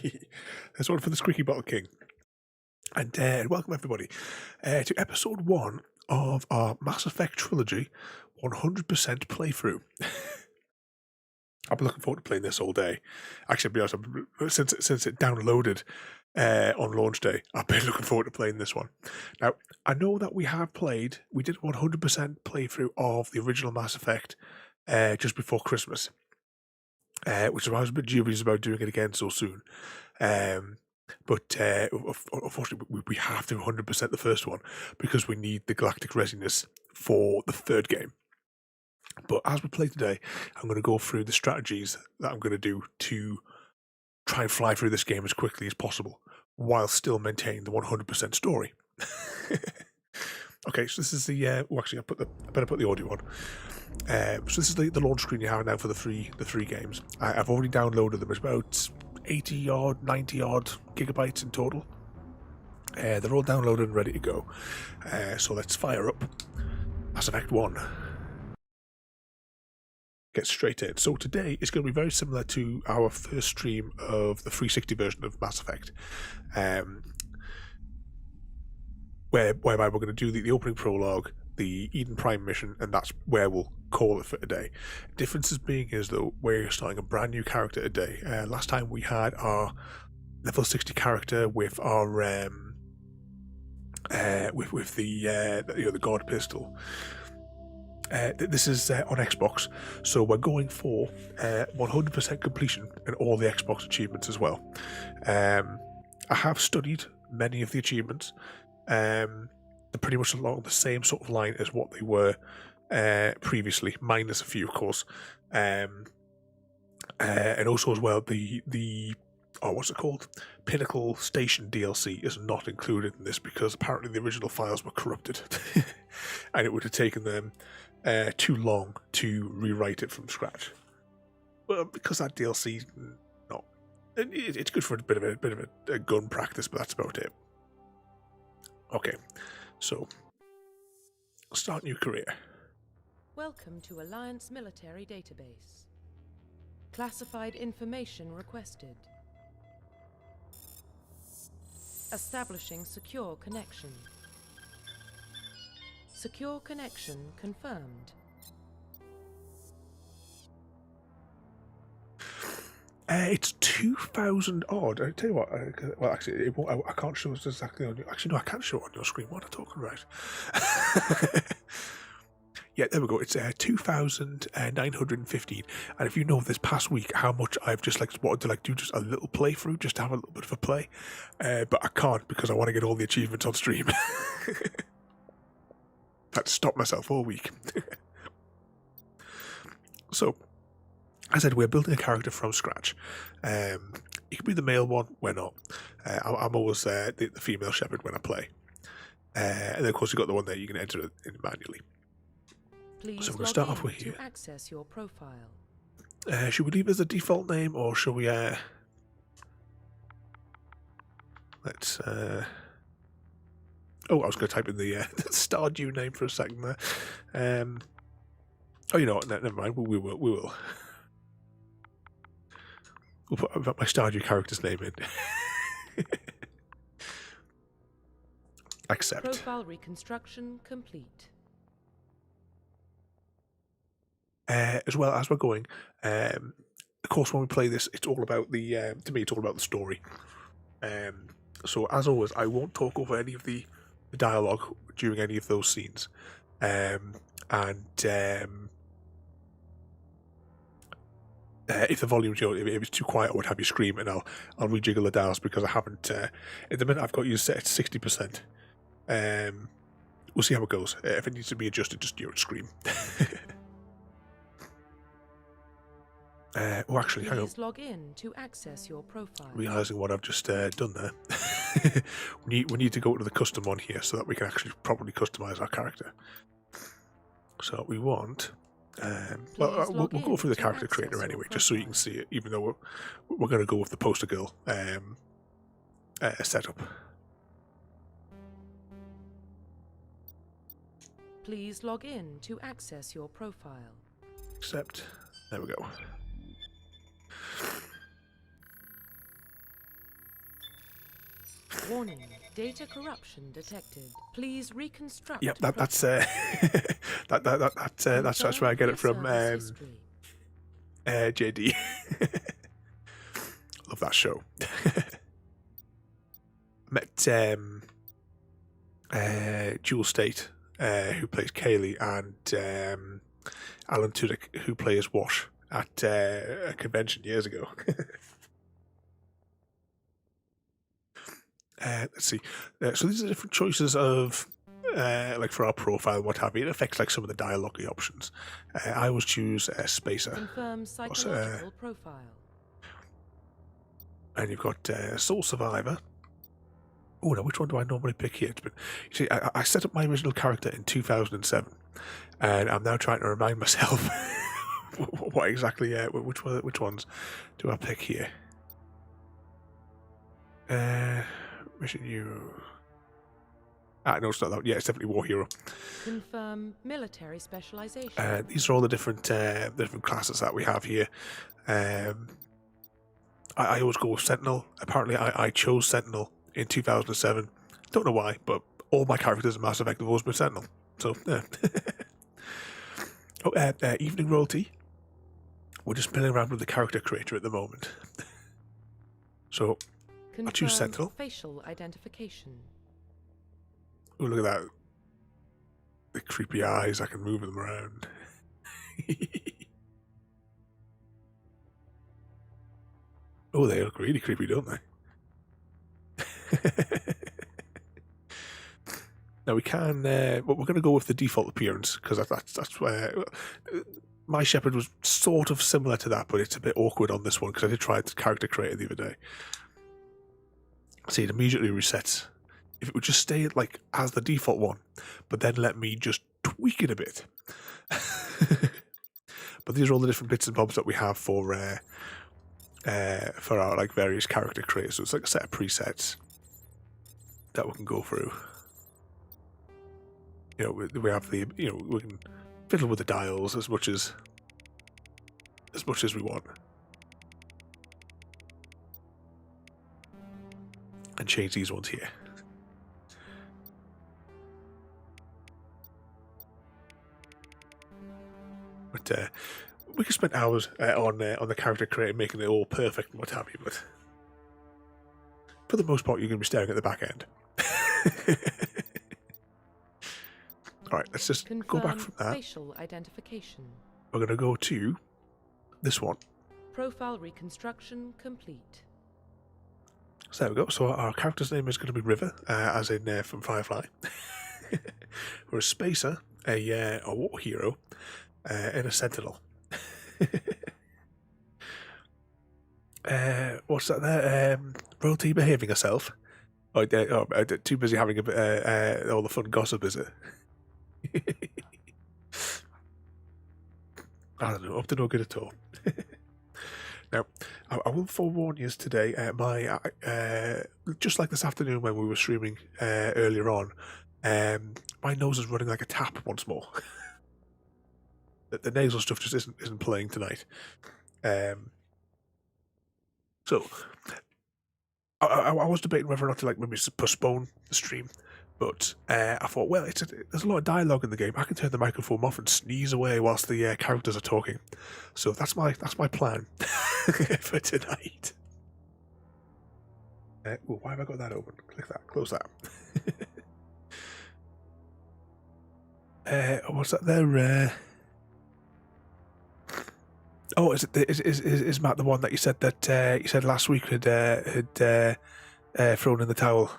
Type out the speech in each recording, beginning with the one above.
There's one for the Squeaky Bottle King. And welcome everybody to episode 1 of our Mass Effect Trilogy 100% playthrough. I've been looking forward to playing this all day. Actually, to be honest, since it downloaded on launch day, I've been looking forward to playing this one. Now, I know that we did 100% playthrough of the original Mass Effect just before Christmas, which is why I was a bit dubious about doing it again so soon. But unfortunately, we have to 100% the first one because we need the galactic resiness for the third game. But as we play today, I'm going to go through the strategies that I'm going to do to try and fly through this game as quickly as possible while still maintaining the 100% story. Okay, so this is the actually I better put the audio on. So this is the launch screen you have now for the three games. I've already downloaded them. It's about 80 odd, 90 odd gigabytes in total. They're all downloaded and ready to go. So let's fire up Mass Effect 1. Get straight in. So today is going to be very similar to our first stream of the 360 version of Mass Effect, whereby we're going to do the opening prologue, the Eden Prime mission, and that's where we'll call it for today. Differences being is though we're starting a brand new character today. Last time we had our level 60 character with our with the guard pistol. This is on Xbox, so we're going for 100% completion and all the Xbox achievements as well. I have studied many of the achievements. They're pretty much along the same sort of line as what they were previously, minus a few, of course. And also as well, the what's it called? Pinnacle Station DLC is not included in this because apparently the original files were corrupted, and it would have taken them too long to rewrite it from scratch. Well, because that DLC, it's good for a bit of a gun practice, but that's about it. Okay, so start new career. Welcome to Alliance Military Database. Classified information requested. Establishing secure connection. Secure connection confirmed. It's 2,000 odd. I tell you what. Well, actually, it won't, I can't show it exactly on your. Actually, no, I can't show it on your screen. What am I talking about? Yeah, there we go. It's 2,915. And if you know this past week how much I've just wanted to do just a little playthrough, just to have a little bit of a play, but I can't because I want to get all the achievements on stream. Had to stop myself all week. So, as I said, we're building a character from scratch. It could be the male one, we're not. I'm always the female shepherd when I play. And then, of course, you've got the one there you can enter it in manually. Please so we're going to start off with here. To access your profile. Should we leave it as a default name, or shall we... let's... I was going to type in the Stardew name for a second there. You know what? Never mind. We will. We'll put my Stardew character's name in. Accept. Profile reconstruction complete. As well as we're going, of course, when we play this, it's all about the. To me, it's all about the story. So as always, I won't talk over any of the dialogue during any of those scenes, if the volume's, if it's too quiet, I would have you scream, and I'll rejiggle the dials because I haven't. At the minute, I've got you set at 60%. We'll see how it goes. If it needs to be adjusted, just scream. Actually, hang on. Please log in to access your profile. Realising what I've just done there. we need to go to the custom one here so that we can actually properly customise our character. So we want... we'll go through the character creator anyway, just so you can see it, even though we're going to go with the poster girl setup. Please log in to access your profile. Accept. There we go. Warning, data corruption detected. Please reconstruct. Yep, that's profile. that's where I get it from. Service history. JD. Love that show. Met Jewel State, who plays Kaylee, and Alan Tudyk, who plays Wash, at a convention years ago. Let's see. So these are different choices of like for our profile and what have you. It affects like some of the dialogue options. I always choose Spacer. Confirm psychological profile. And you've got Soul Survivor. Oh no, which one do I normally pick here? But you see, I set up my original character in 2007, and I'm now trying to remind myself what exactly, which ones do I pick here? Mission Hero. No, it's not that. Yeah, it's definitely War Hero. Confirm military specialization. These are all the different classes that we have here. I always go with Sentinel. Apparently, I chose Sentinel in 2007. Don't know why, but all my characters in Mass Effect have always been Sentinel. So, yeah. Evening Royalty. We're just milling around with the character creator at the moment. So, Confirm I'll choose Sentinel. Facial identification. Oh, look at that. The creepy eyes, I can move them around. Oh, they look really creepy, don't they? Now we can, but we're going to go with the default appearance, because that's where my Shepherd was sort of similar to that, but it's a bit awkward on this one, because I did try the character creator the other day. See, it immediately resets. If it would just stay like as the default one, but then let me just tweak it a bit. But these are all the different bits and bobs that we have for our like various character creators. So it's like a set of presets that we can go through. You know, we have the, you know, we can fiddle with the dials as much as we want, and change these ones here. But we could spend hours on the character creator, making it all perfect and what have you. But for the most part, you're going to be staring at the back end. All right, let's just go back from that. Facial identification. We're going to go to this one. Profile reconstruction complete. So there we go. So our character's name is going to be River, as in from Firefly. We're a Spacer, a War Hero, and a Sentinel. What's that there? Royalty behaving herself. Too busy having all the fun gossip, is it? I don't know, up to no good at all. Now, I will forewarn you today, just like this afternoon when we were streaming earlier on, my nose is running like a tap once more. The nasal stuff just isn't playing tonight. So, I was debating whether or not to like maybe postpone the stream, but I thought, well, there's a lot of dialogue in the game. I can turn the microphone off and sneeze away whilst the characters are talking. So that's my plan for tonight. Why have I got that open? Click that. Close that. What's that there? Oh, is Matt the one that you said last week had thrown in the towel?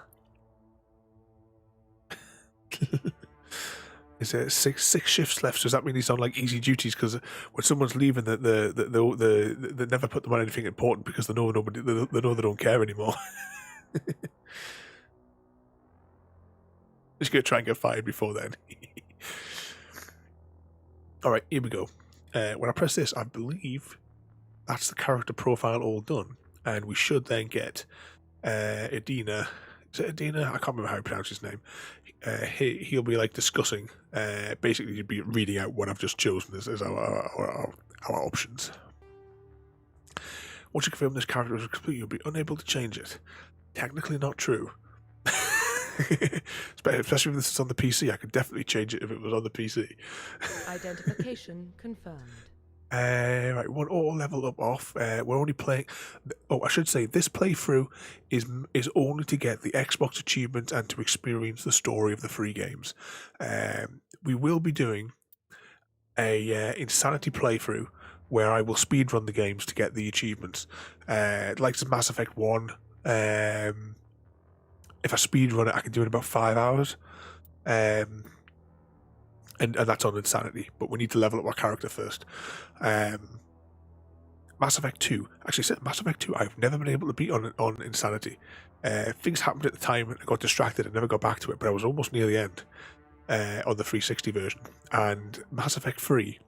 Is there six shifts left? So does that mean he's on like easy duties? Because when someone's leaving, they never put them on anything important because they know they don't care anymore. Just gonna try and get fired before then. All right, here we go. When I press this, I believe that's the character profile all done, and we should then get Edina. Is it Edina? I can't remember how to pronounce his name. He'll be like discussing. Basically, he'll be reading out what I've just chosen as our options. Once you confirm this character is complete, you'll be unable to change it. Technically not true. Especially if this is on the PC, I could definitely change it if it was on the PC. Identification confirmed. Right, one auto level up off. We're only playing. Oh, I should say this playthrough is only to get the Xbox achievement and to experience the story of the free games. We will be doing a insanity playthrough where I will speedrun the games to get the achievements. Like Mass Effect 1. If I speedrun it, I can do it in about 5 hours. And that's on insanity, but we need to level up our character first. Mass Effect 2. Actually, Mass Effect 2, I've never been able to beat on insanity. Things happened at the time and I got distracted and never got back to it, but I was almost near the end on the 360 version. And Mass Effect 3,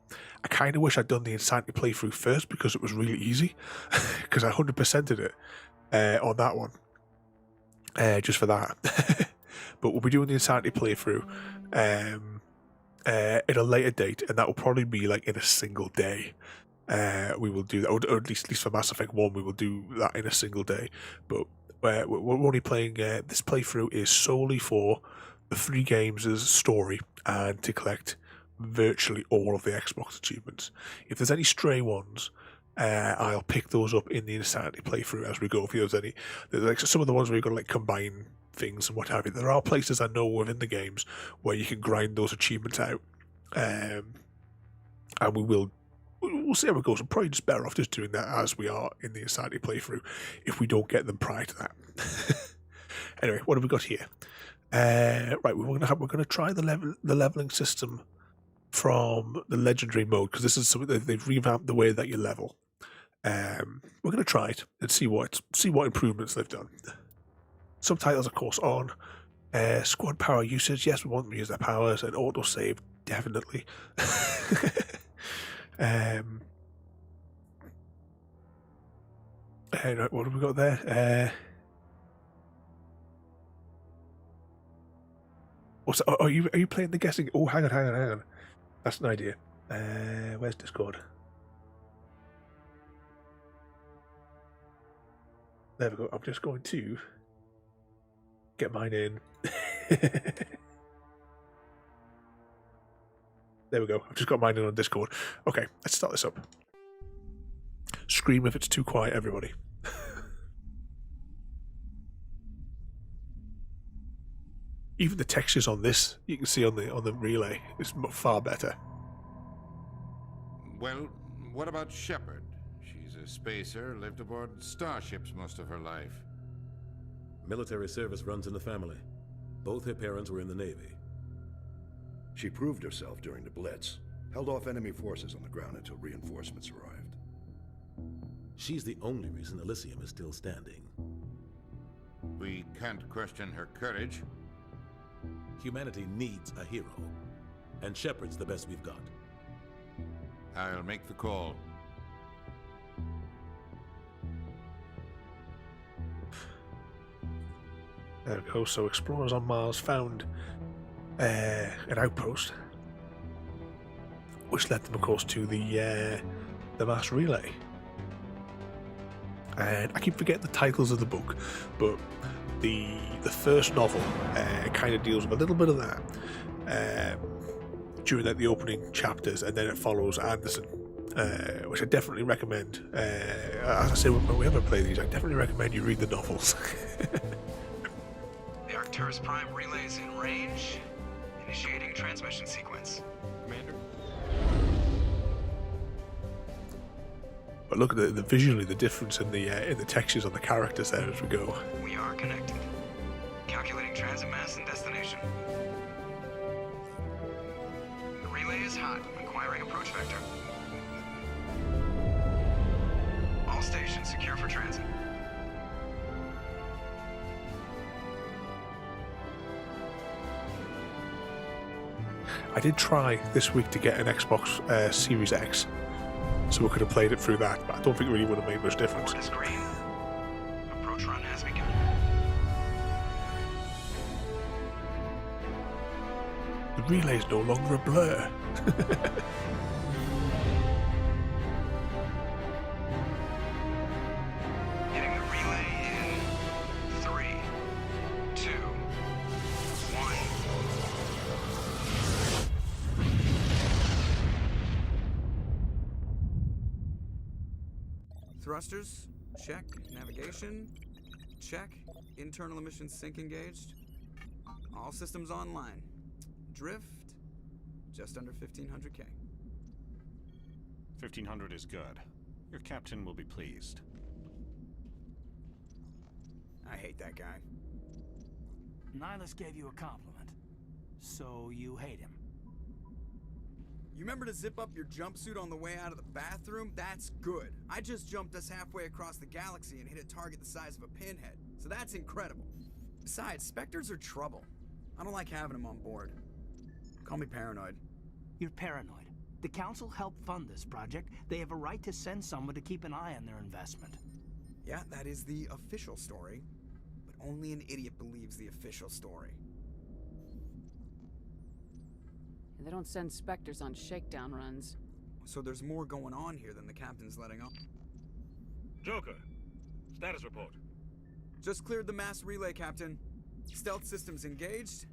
I kind of wish I'd done the insanity playthrough first because it was really easy, because I 100%ed it on that one, just for that. But we'll be doing the insanity playthrough at a later date, and that will probably be like in a single day. We will do that, or at least for Mass Effect 1, we will do that in a single day. But we're only playing, this playthrough is solely for the free games' story and to collect virtually all of the Xbox achievements. If there's any stray ones, I'll pick those up in the insanity playthrough as we go. If there's any, like some of the ones where you've got to like combine things and what have you, there are places I know within the games where you can grind those achievements out, and we'll see how it goes. I'm probably just better off just doing that as we are in the insanity playthrough if we don't get them prior to that. Anyway, what have we got here? Right, we're gonna try the leveling system from the legendary mode, because this is something that they've revamped the way that you level. We're gonna try it and see what improvements they've done. Subtitles, of course, on. Squad power usage, yes, we want them to use their powers, and autosave, definitely. Right, what have we got there? Are you playing the guessing? Oh, hang on. That's an idea. Where's Discord? There we go. I'm just going to get mine in. There we go. I've just got mine in on Discord. Okay, let's start this up. Scream if it's too quiet, everybody. Even the textures on this, you can see on the relay, is far better. Well, what about Shepard? She's a spacer, lived aboard starships most of her life. Military service runs in the family. Both her parents were in the Navy. She proved herself during the Blitz, held off enemy forces on the ground until reinforcements arrived. She's the only reason Elysium is still standing. We can't question her courage. Humanity needs a hero, and Shepard's the best we've got. I'll make the call. There we go. So explorers on Mars found an outpost, which led them, of course, to the mass relay. And I keep forgetting the titles of the book, but the first novel kind of deals with a little bit of that during the opening chapters, and then it follows Anderson, which I definitely recommend. As I say, when we ever play these, I definitely recommend you read the novels. The Arcturus Prime relay is in range. Initiating transmission sequence. Commander. But look at the visually, the difference in the textures on the characters there as we go. We are connected. Calculating transit mass and destination. The relay is hot. Acquiring approach vector. All stations secure for transit. I did try this week to get an Xbox Series X, so we could have played it through that, but I don't think it really would have made much difference. Board is green. Approach run has begun. The relay is no longer a blur. Hitting the relay in 3, 2, Thrusters, check. Navigation, check. Internal emissions sync engaged. All systems online. Drift, just under 1500K. 1500 is good. Your captain will be pleased. I hate that guy. Nihilus gave you a compliment. So you hate him. You remember to zip up your jumpsuit on the way out of the bathroom? That's good. I just jumped us halfway across the galaxy and hit a target the size of a pinhead. So that's incredible. Besides, Spectres are trouble. I don't like having them on board. Call me paranoid. You're paranoid. The Council helped fund this project. They have a right to send someone to keep an eye on their investment. Yeah, that is the official story. But only an idiot believes the official story. They don't send Spectres on shakedown runs. So there's more going on here than the captain's letting on. Joker, status report. Just cleared the mass relay, Captain. Stealth systems engaged.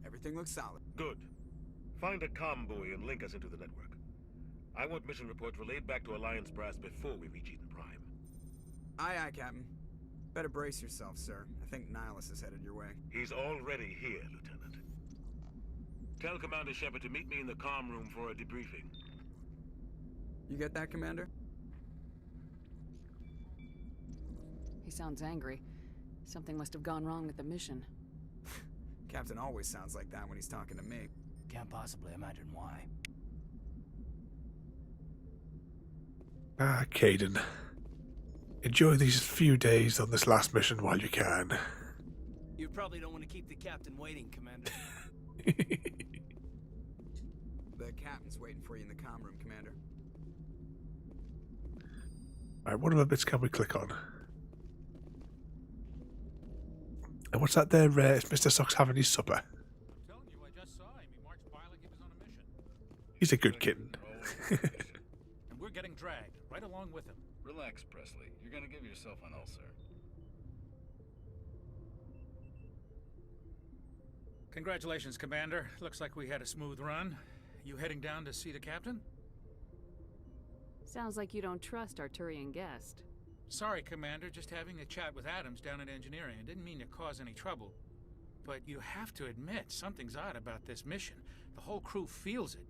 Everything looks solid. Good. Find a comm buoy and link us into the network. I want mission reports relayed back to Alliance brass before we reach Eden Prime. Aye, aye, Captain. Better brace yourself, sir. I think Nihilus is headed your way. He's already here, Lieutenant. Tell Commander Shepard to meet me in the comm room for a debriefing. You get that, Commander? He sounds angry. Something must have gone wrong with the mission. Captain always sounds like that when he's talking to me. Can't possibly imagine why. Ah, Caden. Enjoy these few days on this last mission while you can. You probably don't want to keep the captain waiting, Commander. The captain's waiting for you in the comm room, Commander. Alright, what other bits can we click on? And what's that there? It's Mr. Socks having his supper. I'm telling you, I just saw him. He marched by like he was on a mission. He's a good kitten. And we're getting dragged, right along with him. Relax, Presley. You're gonna give yourself an ulcer. Congratulations, Commander. Looks like we had a smooth run. You heading down to see the captain? Sounds like you don't trust our Turian guest. Sorry, Commander. Just having a chat with Adams down at engineering. I didn't mean to cause any trouble. But you have to admit, something's odd about this mission. The whole crew feels it.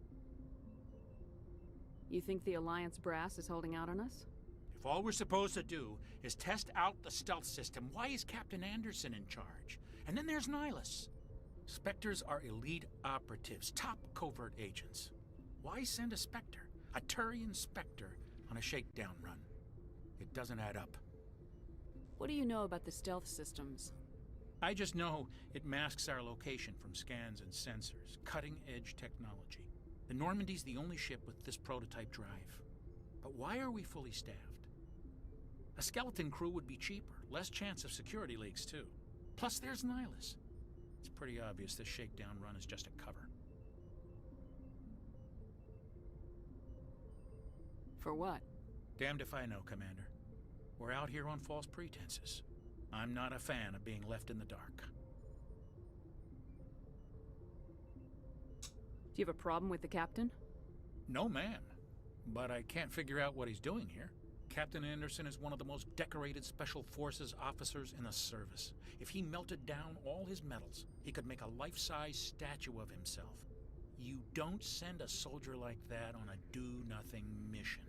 You think the Alliance brass is holding out on us? If all we're supposed to do is test out the stealth system, why is Captain Anderson in charge? And then there's Nihilus. Spectres are elite operatives, top covert agents. Why send a Spectre, a Turian Spectre, on a shakedown run? It doesn't add up. What do you know about the stealth systems? I just know it masks our location from scans and sensors. Cutting-edge technology. The Normandy's the only ship with this prototype drive. But why are we fully staffed? A skeleton crew would be cheaper, less chance of security leaks too. Plus there's Nihilus. It's pretty obvious this shakedown run is just a cover. For what? Damned if I know, Commander. We're out here on false pretenses. I'm not a fan of being left in the dark. Do you have a problem with the captain? No, ma'am. But I can't figure out what he's doing here. Captain Anderson is one of the most decorated Special Forces officers in the service. If he melted down all his medals, he could make a life-size statue of himself. You don't send a soldier like that on a do-nothing mission.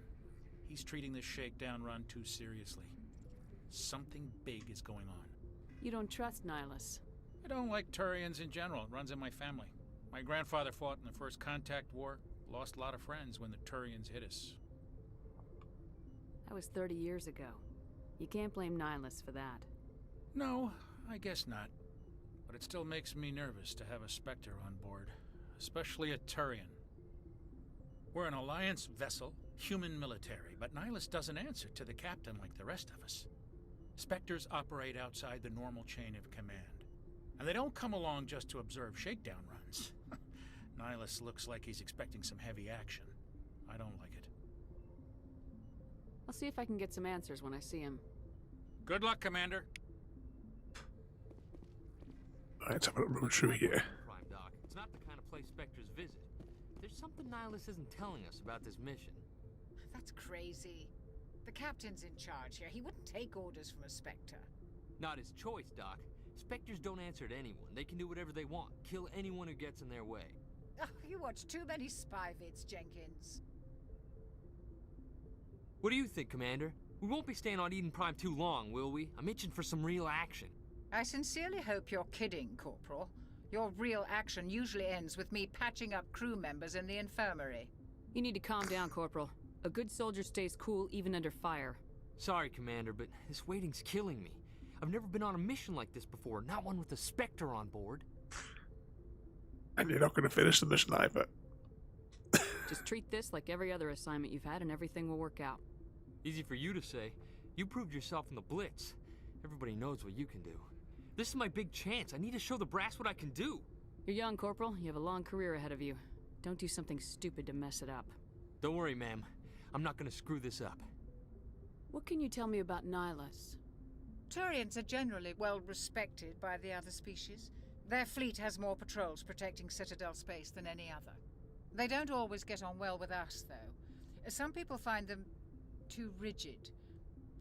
He's treating this shakedown run too seriously. Something big is going on. You don't trust Nihilus? I don't like Turians in general. It runs in my family. My grandfather fought in the First Contact War. Lost a lot of friends when the Turians hit us. That was 30 years ago. You can't blame Nihilus for that. No, I guess not. But it still makes me nervous to have a Spectre on board. Especially a Turian. We're an Alliance vessel, human military, but Nihilus doesn't answer to the captain like the rest of us. Spectres operate outside the normal chain of command. And they don't come along just to observe shakedown runs. Nihilus looks like he's expecting some heavy action. I don't like it. I'll see if I can get some answers when I see him. Good luck, Commander. Alright, let's have a run through here. Prime Doc. It's not the kind of place Spectres visit. There's something Nihilus isn't telling us about this mission. That's crazy. The captain's in charge here. He wouldn't take orders from a Spectre. Not his choice, Doc. Spectres don't answer to anyone. They can do whatever they want. Kill anyone who gets in their way. Oh, you watch too many spy vids, Jenkins. What do you think, Commander? We won't be staying on Eden Prime too long, will we? I'm itching for some real action. I sincerely hope you're kidding, Corporal. Your real action usually ends with me patching up crew members in the infirmary. You need to calm down, Corporal. A good soldier stays cool even under fire. Sorry, Commander, but this waiting's killing me. I've never been on a mission like this before, not one with a Spectre on board. And you're not going to finish the mission either. Just treat this like every other assignment you've had and everything will work out. Easy for you to say. You proved yourself in the Blitz. Everybody knows what you can do. This is my big chance. I need to show the brass what I can do. You're young, Corporal. You have a long career ahead of you. Don't do something stupid to mess it up. Don't worry, ma'am. I'm not going to screw this up. What can you tell me about Nihilus? Turians are generally well respected by the other species. Their fleet has more patrols protecting Citadel space than any other. They don't always get on well with us, though. Some people find them too rigid.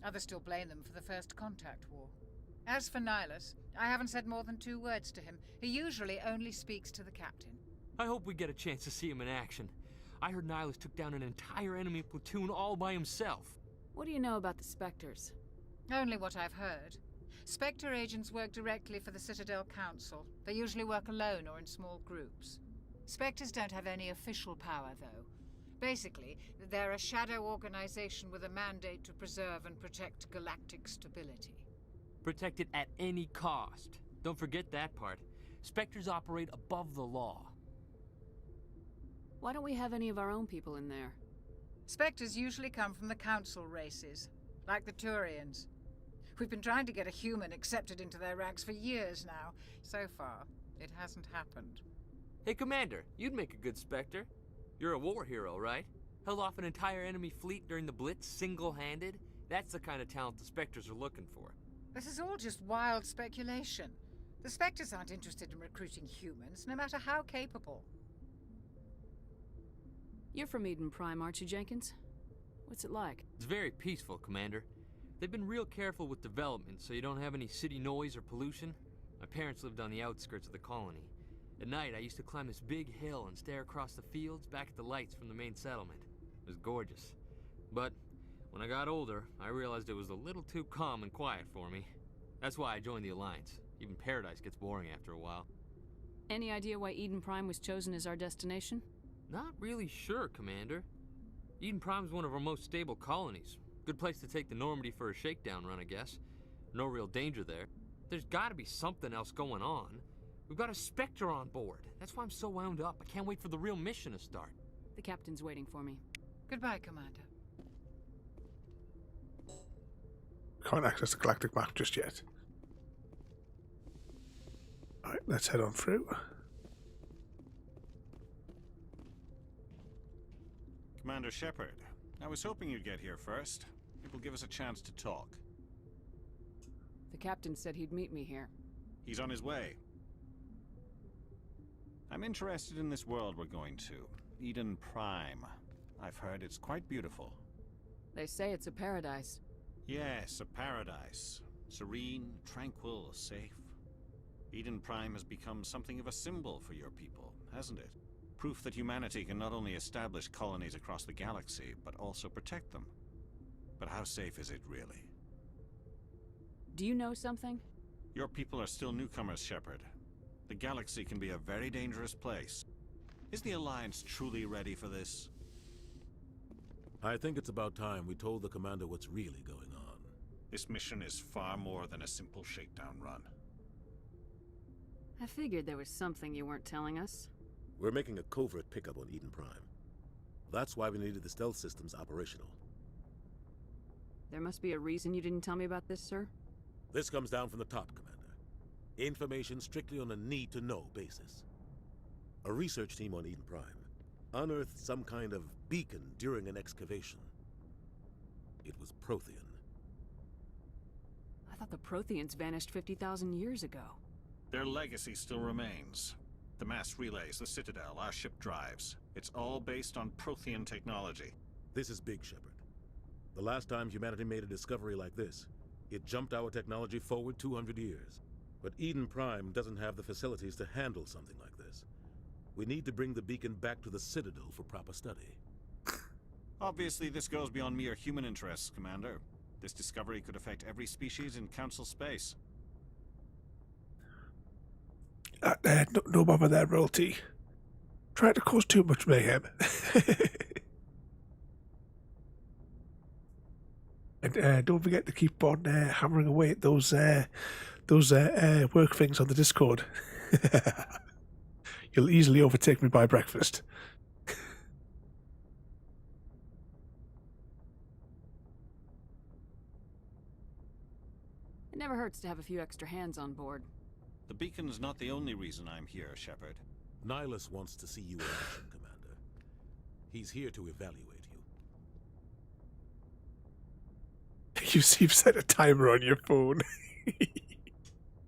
Others still blame them for the First Contact War. As for Nihilus, I haven't said more than 2 words to him. He usually only speaks to the captain. I hope we get a chance to see him in action. I heard Nihilus took down an entire enemy platoon all by himself. What do you know about the Spectres? Only what I've heard. Spectre agents work directly for the Citadel Council. They usually work alone or in small groups. Spectres don't have any official power, though. Basically, they're a shadow organization with a mandate to preserve and protect galactic stability. Protect it at any cost. Don't forget that part. Spectres operate above the law. Why don't we have any of our own people in there? Spectres usually come from the Council races, like the Turians. We've been trying to get a human accepted into their ranks for years now. So far, it hasn't happened. Hey, Commander, you'd make a good Spectre. You're a war hero, right? Held off an entire enemy fleet during the Blitz single-handed? That's the kind of talent the Spectres are looking for. This is all just wild speculation. The Spectres aren't interested in recruiting humans, no matter how capable. You're from Eden Prime, aren't you, Jenkins? What's it like? It's very peaceful, Commander. They've been real careful with development, so you don't have any city noise or pollution. My parents lived on the outskirts of the colony. At night, I used to climb this big hill and stare across the fields back at the lights from the main settlement. It was gorgeous. But when I got older, I realized it was a little too calm and quiet for me. That's why I joined the Alliance. Even Paradise gets boring after a while. Any idea why Eden Prime was chosen as our destination? Not really sure, Commander. Eden Prime's one of our most stable colonies. Good place to take the Normandy for a shakedown run, I guess. No real danger there. There's gotta be something else going on. We've got a Spectre on board. That's why I'm so wound up. I can't wait for the real mission to start. The captain's waiting for me. Goodbye, Commander. Can't access the galactic map just yet. Alright, let's head on through. Commander Shepard, I was hoping you'd get here first. It will give us a chance to talk. The captain said he'd meet me here. He's on his way. I'm interested in this world we're going to. Eden Prime. I've heard it's quite beautiful. They say it's a paradise. Yes, a paradise. Serene, tranquil, safe. Eden Prime has become something of a symbol for your people, hasn't it? Proof that humanity can not only establish colonies across the galaxy, but also protect them. But how safe is it really? Do you know something? Your people are still newcomers, Shepard. The galaxy can be a very dangerous place. Is the Alliance truly ready for this? I think it's about time we told the Commander what's really going on. This mission is far more than a simple shakedown run. I figured there was something you weren't telling us. We're making a covert pickup on Eden Prime. That's why we needed the stealth systems operational. There must be a reason you didn't tell me about this, sir? This comes down from the top, Commander. Information strictly on a need-to-know basis. A research team on Eden Prime unearthed some kind of beacon during an excavation. It was Prothean. I thought the Protheans vanished 50,000 years ago. Their legacy still remains. The mass relays, the Citadel, our ship drives. It's all based on Prothean technology. This is big, Shepard. The last time humanity made a discovery like this, it jumped our technology forward 200 years. But Eden Prime doesn't have the facilities to handle something like this. We need to bring the beacon back to the Citadel for proper study. Obviously, this goes beyond mere human interests, Commander. This discovery could affect every species in Council space. No bother there, royalty. Trying to cause too much mayhem. And don't forget to keep on hammering away at those work things on the Discord. You'll easily overtake me by breakfast. It never hurts to have a few extra hands on board. The beacon's not the only reason I'm here, Shepard. Nihilus wants to see you in action, Commander. He's here to evaluate you. You've set a timer on your phone.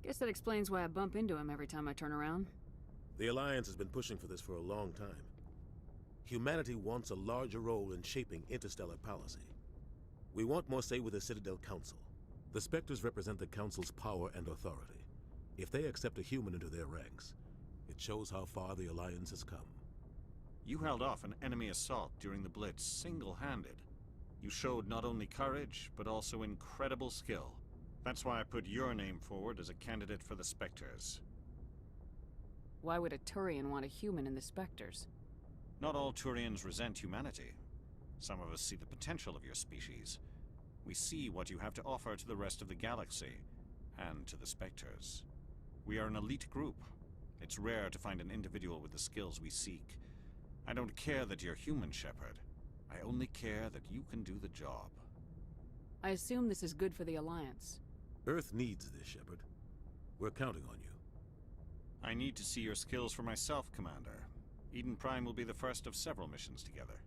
Guess that explains why I bump into him every time I turn around. The Alliance has been pushing for this for a long time. Humanity wants a larger role in shaping interstellar policy. We want more say with the Citadel Council. The Spectres represent the Council's power and authority. If they accept a human into their ranks, it shows how far the Alliance has come. You held off an enemy assault during the Blitz single-handed. You showed not only courage, but also incredible skill. That's why I put your name forward as a candidate for the Spectres. Why would a Turian want a human in the Spectres? Not all Turians resent humanity. Some of us see the potential of your species. We see what you have to offer to the rest of the galaxy, and to the Spectres. We are an elite group. It's rare to find an individual with the skills we seek. I don't care that you're human, Shepard. I only care that you can do the job. I assume this is good for the Alliance. Earth needs this, Shepard. We're counting on you. I need to see your skills for myself, Commander. Eden Prime will be the first of several missions together.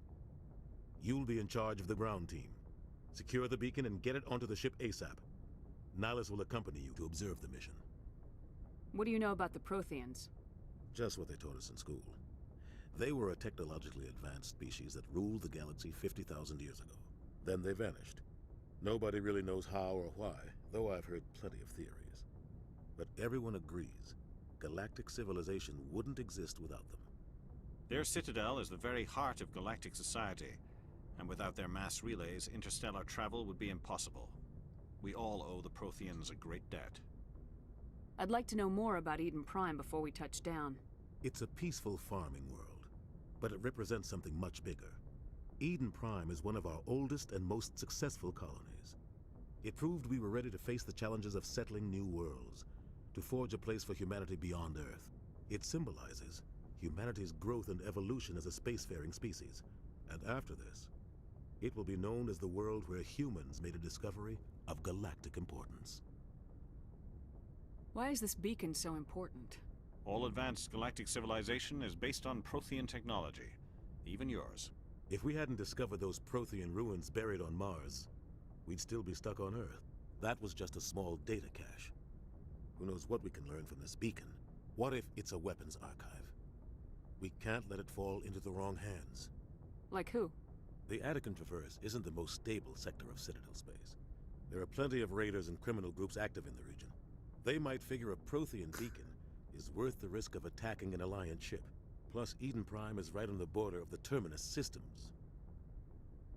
You'll be in charge of the ground team. Secure the beacon and get it onto the ship ASAP. Nihilus will accompany you to observe the mission. What do you know about the Protheans? Just what they taught us in school. They were a technologically advanced species that ruled the galaxy 50,000 years ago. Then they vanished. Nobody really knows how or why, though I've heard plenty of theories. But everyone agrees, galactic civilization wouldn't exist without them. Their citadel is the very heart of galactic society, and without their mass relays, interstellar travel would be impossible. We all owe the Protheans a great debt. I'd like to know more about Eden Prime before we touch down. It's a peaceful farming world, but it represents something much bigger. Eden Prime is one of our oldest and most successful colonies. It proved we were ready to face the challenges of settling new worlds, to forge a place for humanity beyond Earth. It symbolizes humanity's growth and evolution as a spacefaring species. And after this, it will be known as the world where humans made a discovery of galactic importance. Why is this beacon so important? All advanced galactic civilization is based on Prothean technology, even yours. If we hadn't discovered those Prothean ruins buried on Mars, we'd still be stuck on Earth. That was just a small data cache. Who knows what we can learn from this beacon? What if it's a weapons archive? We can't let it fall into the wrong hands. Like who? The Attican Traverse isn't the most stable sector of Citadel space. There are plenty of raiders and criminal groups active in the region. They might figure a Prothean beacon is worth the risk of attacking an Alliance ship. Plus, Eden Prime is right on the border of the Terminus systems.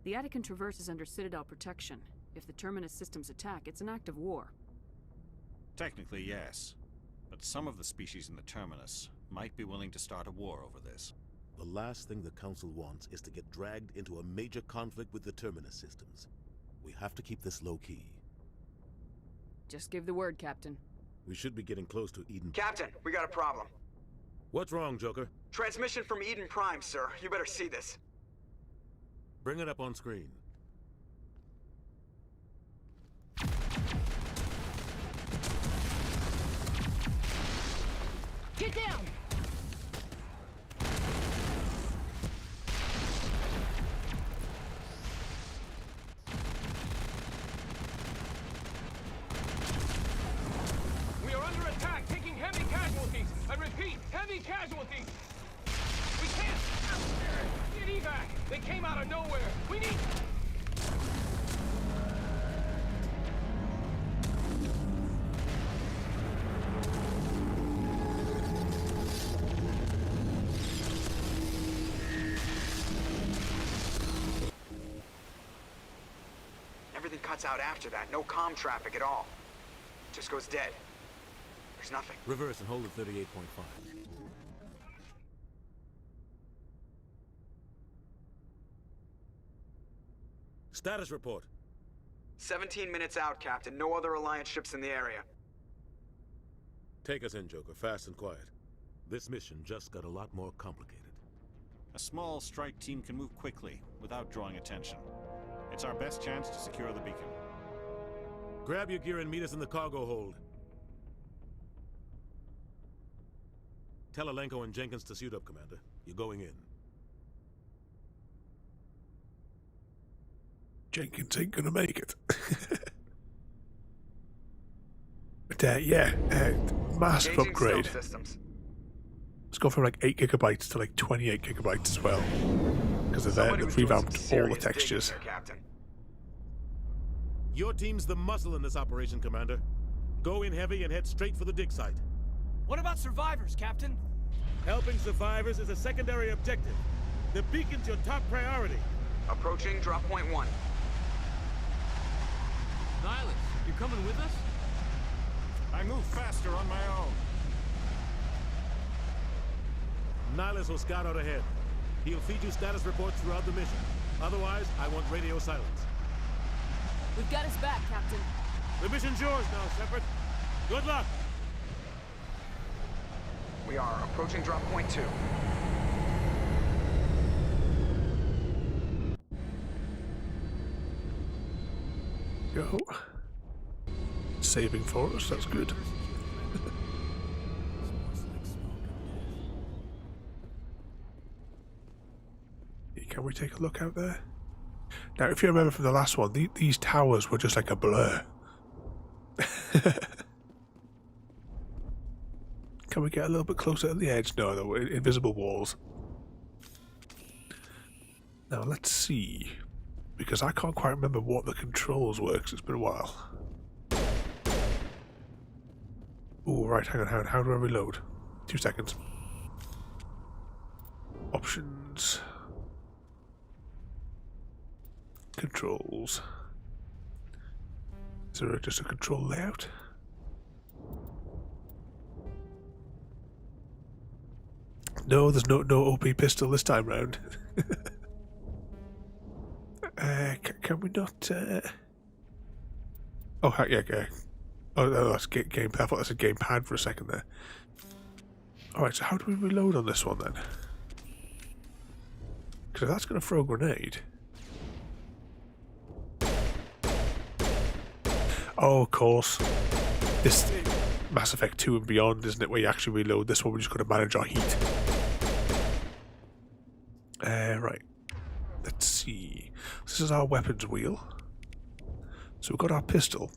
The Attican Traverse is under Citadel protection. If the Terminus systems attack, it's an act of war. Technically, yes. But some of the species in the Terminus might be willing to start a war over this. The last thing the Council wants is to get dragged into a major conflict with the Terminus systems. We have to keep this low-key. Just give the word, Captain. We should be getting close to Eden... Captain, we got a problem. What's wrong, Joker? Transmission from Eden Prime, sir. You better see this. Bring it up on screen. Get down! We are under attack, taking heavy casualties. I repeat, heavy casualties. We can't get evac. They came out of nowhere. We need... everything cuts out after that. No comm traffic at all. Just goes dead. There's nothing. Reverse and hold at 38.5. Status report. 17 minutes out, Captain. No other Alliance ships in the area. Take us in, Joker, fast and quiet. This mission just got a lot more complicated. A small strike team can move quickly, without drawing attention. It's our best chance to secure the beacon. Grab your gear and meet us in the cargo hold. Tell Alenko and Jenkins to suit up, Commander. You're going in. Jenkins ain't gonna make it. But massive Engaging upgrade. stealth systems. Let's go from like 8 gigabytes to like 28 gigabytes as well. Because of that, Somebody they've was doing revamped some all the serious digging textures. here, Captain. Your team's the muscle in this operation, Commander. Go in heavy and head straight for the dig site. What about survivors, Captain? Helping survivors is a secondary objective. The beacon's your top priority. Approaching drop point 1. Nihilus, you coming with us? I move faster on my own. Nihilus will scout out ahead. He'll feed you status reports throughout the mission. Otherwise, I want radio silence. We've got his back, Captain. The mission's yours now, Shepard. Good luck! We are approaching drop point 2. Go. Saving for us, that's good. Can we take a look out there? Now, if you remember from the last one, these towers were just like a blur. Can we get a little bit closer to the edge? No, no, invisible walls. Now, let's see. Because I can't quite remember what the controls were, because it's been a while. Oh, right, hang on. How do I reload? 2 seconds. Options. Controls. Is there just a control layout? No, there's no OP pistol this time round. Can we not? Oh, yeah. Oh, that's gamepad. I thought that's a gamepad for a second there. All right, so how do we reload on this one then? Because that's going to throw a grenade. Oh, of course. This Mass Effect 2 and beyond, isn't it? Where you actually reload. This one, we're just going to manage our heat. Right. Let's see. This is our weapons wheel. So we've got our pistol.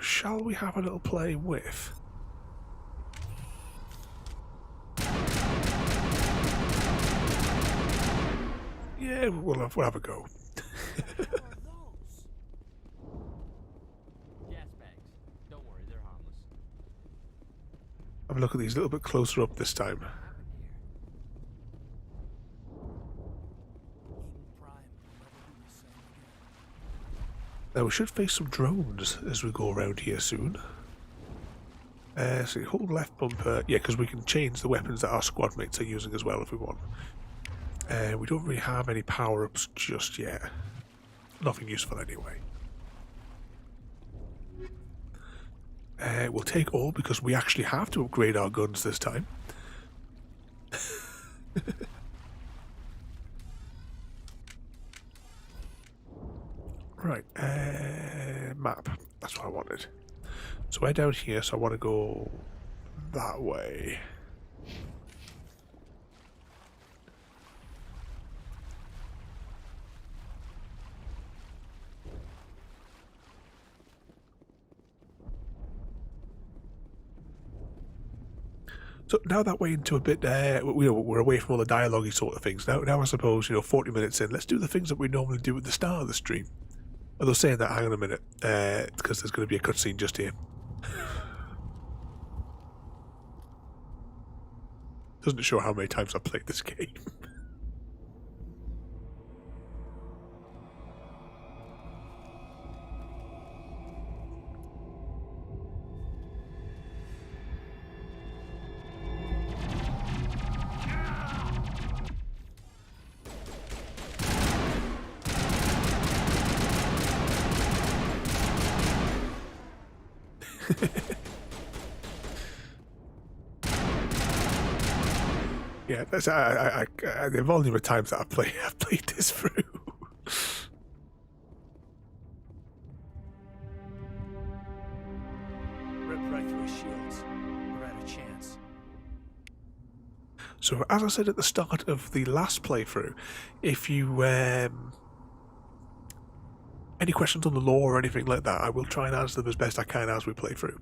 Shall we have a little play with? Yeah, we'll have a go. Gas bags. Don't worry, they're harmless. Have a look at these a little bit closer up this time. Now we should face some drones as we go around here soon. So you hold left bumper, yeah, because we can change the weapons that our squad mates are using as well if we want. We don't really have any power-ups just yet. Nothing useful anyway. We'll take all because we actually have to upgrade our guns this time. Right, map. That's what I wanted. So we're down here, so I want to go that way. So now that we're into a bit, we're away from all the dialogue-y sort of things. Now I suppose, 40 minutes in, let's do the things that we normally do at the start of the stream. Although saying that, hang on a minute, because there's going to be a cutscene just here. Doesn't show how many times I've played this game. Yeah, that's the volume of times that I've played this through. Rip right through his shields. We're out of chance. So, as I said at the start of the last playthrough, if you any questions on the lore or anything like that, I will try and answer them as best I can as we play through.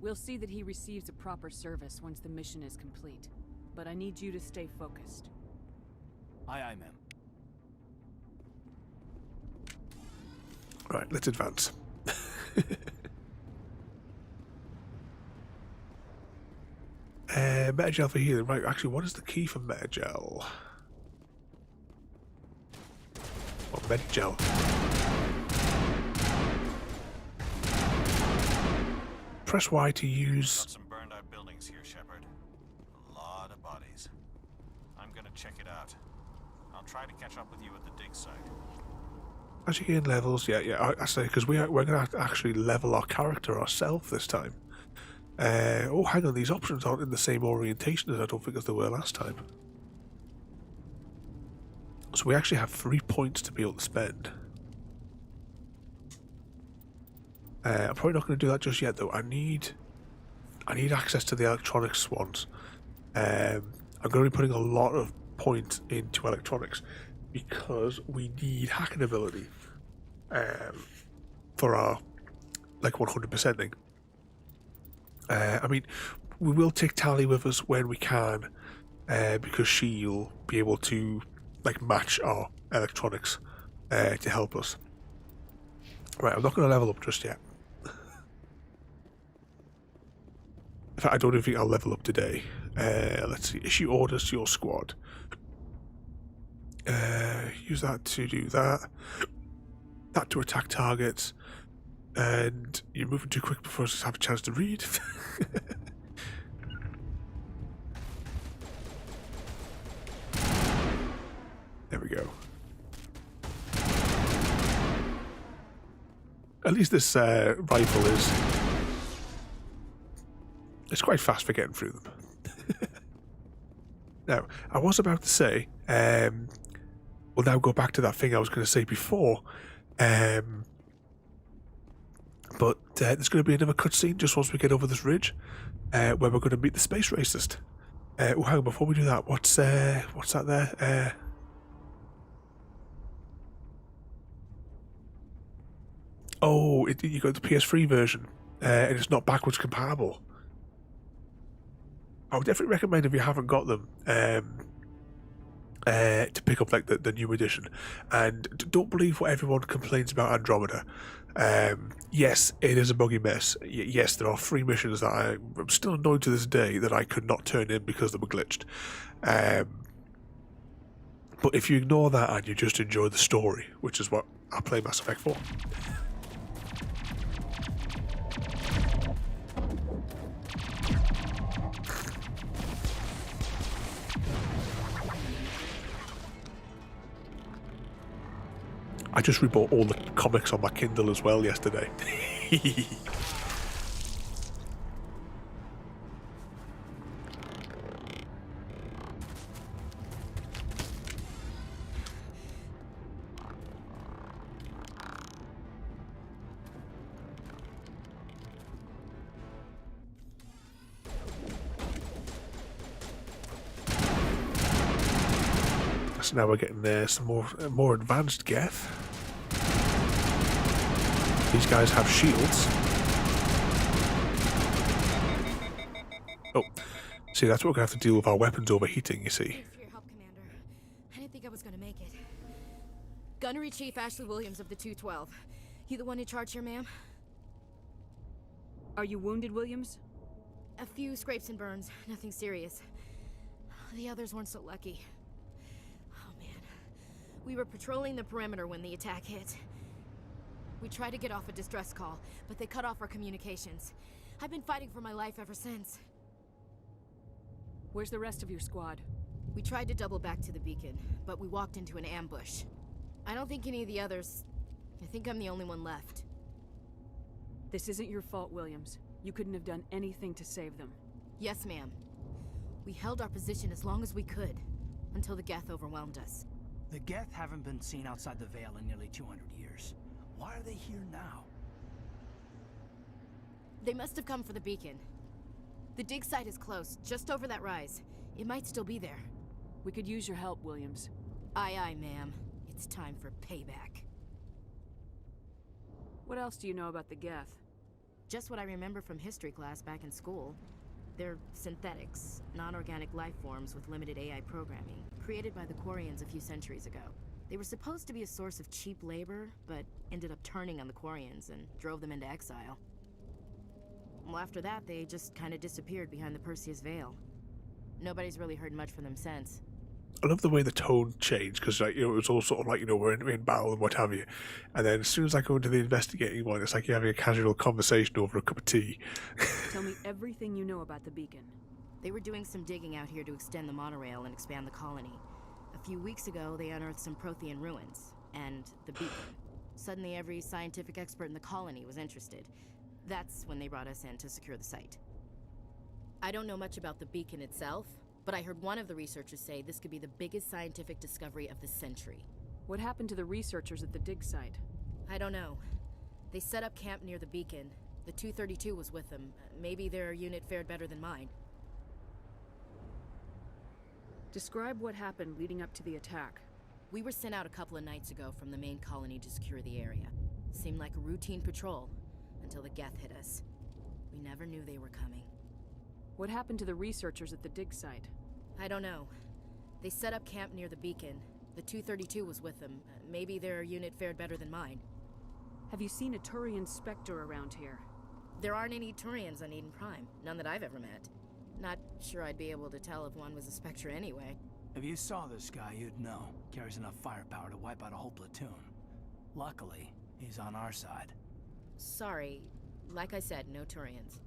We'll see that he receives a proper service once the mission is complete. But I need you to stay focused. Aye, aye, ma'am. Right, let's advance. Metagel for healing. Right, actually, what is the key for Metagel? Oh, Metagel. Press Y to use... Got some burned out buildings here, Shepard. A lot of bodies. I'm gonna check it out. I'll try to catch up with you at the dig site. As you gain levels, yeah, I say, because we're going to have to actually level our character ourselves this time. Oh, hang on, these options aren't in the same orientation as I don't think as they were last time. So we actually have 3 points to be able to spend. I'm probably not going to do that just yet, though. I need access to the electronics ones. I'm going to be putting a lot of points into electronics because we need hacking ability for our like 100% thing. I mean, we will take Tally with us when we can, because she'll be able to like match our electronics to help us. Right, I'm not going to level up just yet. In fact, I don't even think I'll level up today. Let's see. Issue orders to your squad. Use that to do that. That to attack targets. And you're moving too quick before I have a chance to read. There we go. At least this rifle is... It's quite fast for getting through them. Now, I was about to say, we'll now go back to that thing I was going to say before, but there's going to be another cutscene just once we get over this ridge, where we're going to meet the space racist. Oh, hang on, before we do that, what's that there? Oh, you got the PS3 version, and it's not backwards compatible. I would definitely recommend, if you haven't got them, to pick up like the new edition. And don't believe what everyone complains about Andromeda. Yes, it is a buggy mess. Yes, there are 3 missions that I'm still annoyed to this day that I could not turn in because they were glitched. But if you ignore that and you just enjoy the story, which is what I play Mass Effect for. I just rebought all the comics on my Kindle as well yesterday. So now we're getting some more advanced Geth. These guys have shields. Oh, see, that's what we're going to have to deal with our weapons overheating, you see. Thanks for your help, Commander. I didn't think I was going to make it. Gunnery Chief Ashley Williams of the 212. You the one in charge here, ma'am? Are you wounded, Williams? A few scrapes and burns. Nothing serious. The others weren't so lucky. Oh, man. We were patrolling the perimeter when the attack hit. We tried to get off a distress call, but they cut off our communications. I've been fighting for my life ever since. Where's the rest of your squad? We tried to double back to the beacon, but we walked into an ambush. I don't think any of the others... I think I'm the only one left. This isn't your fault, Williams. You couldn't have done anything to save them. Yes, ma'am. We held our position as long as we could, until the Geth overwhelmed us. The Geth haven't been seen outside the Veil in nearly 200 years. Why are they here now? They must have come for the beacon. The dig site is close, just over that rise. It might still be there. We could use your help, Williams. Aye, aye, ma'am. It's time for payback. What else do you know about the Geth? Just what I remember from history class back in school. They're synthetics, non-organic life forms with limited AI programming, created by the Quarians a few centuries ago. They were supposed to be a source of cheap labor, but ended up turning on the Quarians and drove them into exile. Well, after that, they just kind of disappeared behind the Perseus Veil. Nobody's really heard much from them since. I love the way the tone changed, because like, it was all sort of like, we're in battle and what have you, and then as soon as I go into the investigating one, it's like you're having a casual conversation over a cup of tea. Tell me everything you know about the beacon. They were doing some digging out here to extend the monorail and expand the colony. A few weeks ago, they unearthed some Prothean ruins, and the beacon. Suddenly every scientific expert in the colony was interested. That's when they brought us in to secure the site. I don't know much about the beacon itself, but I heard one of the researchers say this could be the biggest scientific discovery of the century. What happened to the researchers at the dig site? I don't know. They set up camp near the beacon. The 232 was with them. Maybe their unit fared better than mine. Describe what happened leading up to the attack. We were sent out a couple of nights ago from the main colony to secure the area. Seemed like a routine patrol, until the Geth hit us. We never knew they were coming. What happened to the researchers at the dig site? I don't know. They set up camp near the beacon. The 232 was with them. Maybe their unit fared better than mine. Have you seen a Turian Spectre around here? There aren't any Turians on Eden Prime. None that I've ever met. Not sure I'd be able to tell if one was a Spectre anyway. If you saw this guy, you'd know. Carries enough firepower to wipe out a whole platoon. Luckily, he's on our side. Sorry. Like I said, no Turians.